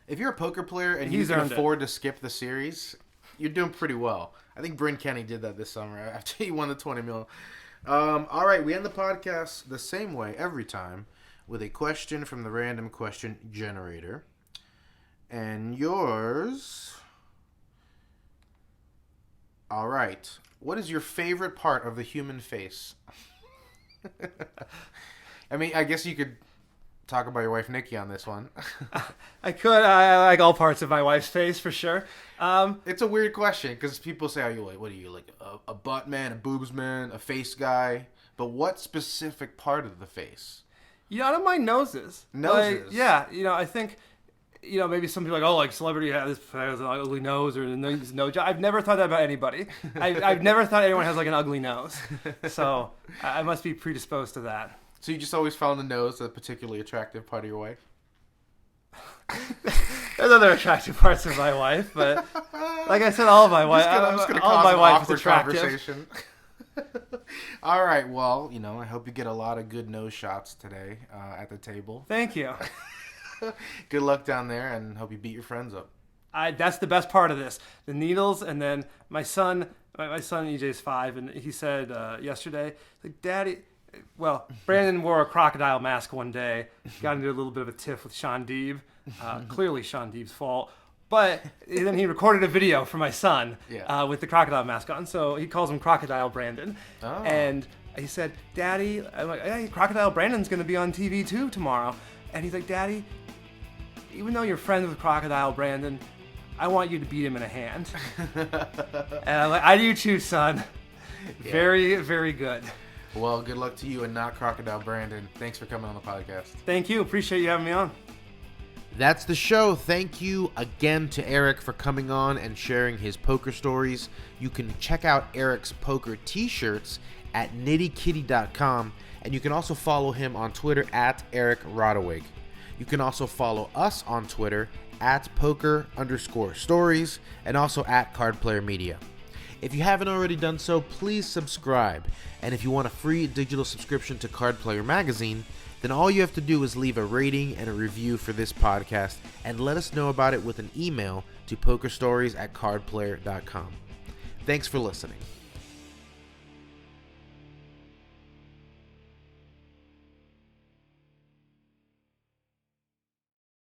if you're a poker player and you can afford to skip the series, you're doing pretty well. I think Bryn Kenny did that this summer after he won the $20 million. All right, we end the podcast the same way every time with a question from the random question generator. And yours... All right. What is your favorite part of the human face? I mean, I guess you could talk about your wife, Nikki, on this one. I could. I like all parts of my wife's face, for sure. It's a weird question, because people say, what are you, like a butt man, a boobs man, a face guy? But what specific part of the face? I don't mind noses. Noses? Like, yeah, I think... maybe some people are like, oh, like celebrity has an ugly nose or no job. I've never thought that about anybody. I've never thought anyone has like an ugly nose. So I must be predisposed to that. So you just always found the nose a particularly attractive part of your wife? There's other attractive parts of my wife, but like I said, all of my wife, I'm just gonna all cause my an wife is awkward attractive. conversation. All right, well, I hope you get a lot of good nose shots today at the table. Thank you. Good luck down there, and hope you beat your friends up. That's the best part of this. The needles, and then my son EJ's 5, and he said yesterday, like, Daddy, well, Brandon wore a crocodile mask one day, got into a little bit of a tiff with Sean Deeb. Clearly Sean Deeb's fault. But then he recorded a video for my son with the crocodile mask on, so he calls him Crocodile Brandon. Oh. And he said, Daddy, I'm like, hey, Crocodile Brandon's going to be on TV too tomorrow. And he's like, Daddy, even though you're friends with Crocodile Brandon, I want you to beat him in a hand. And I'm like, I do too, son. Yeah. Very, very good. Well, good luck to you and not Crocodile Brandon. Thanks for coming on the podcast. Thank you. Appreciate you having me on. That's the show. Thank you again to Eric for coming on and sharing his poker stories. You can check out Eric's poker t-shirts at nittykitty.com, and you can also follow him on Twitter at Eric Rodawig. You can also follow us on Twitter at poker_stories and also at cardplayermedia. If you haven't already done so, please subscribe. And if you want a free digital subscription to Card Player Magazine, then all you have to do is leave a rating and a review for this podcast and let us know about it with an email to pokerstories@cardplayer.com. Thanks for listening.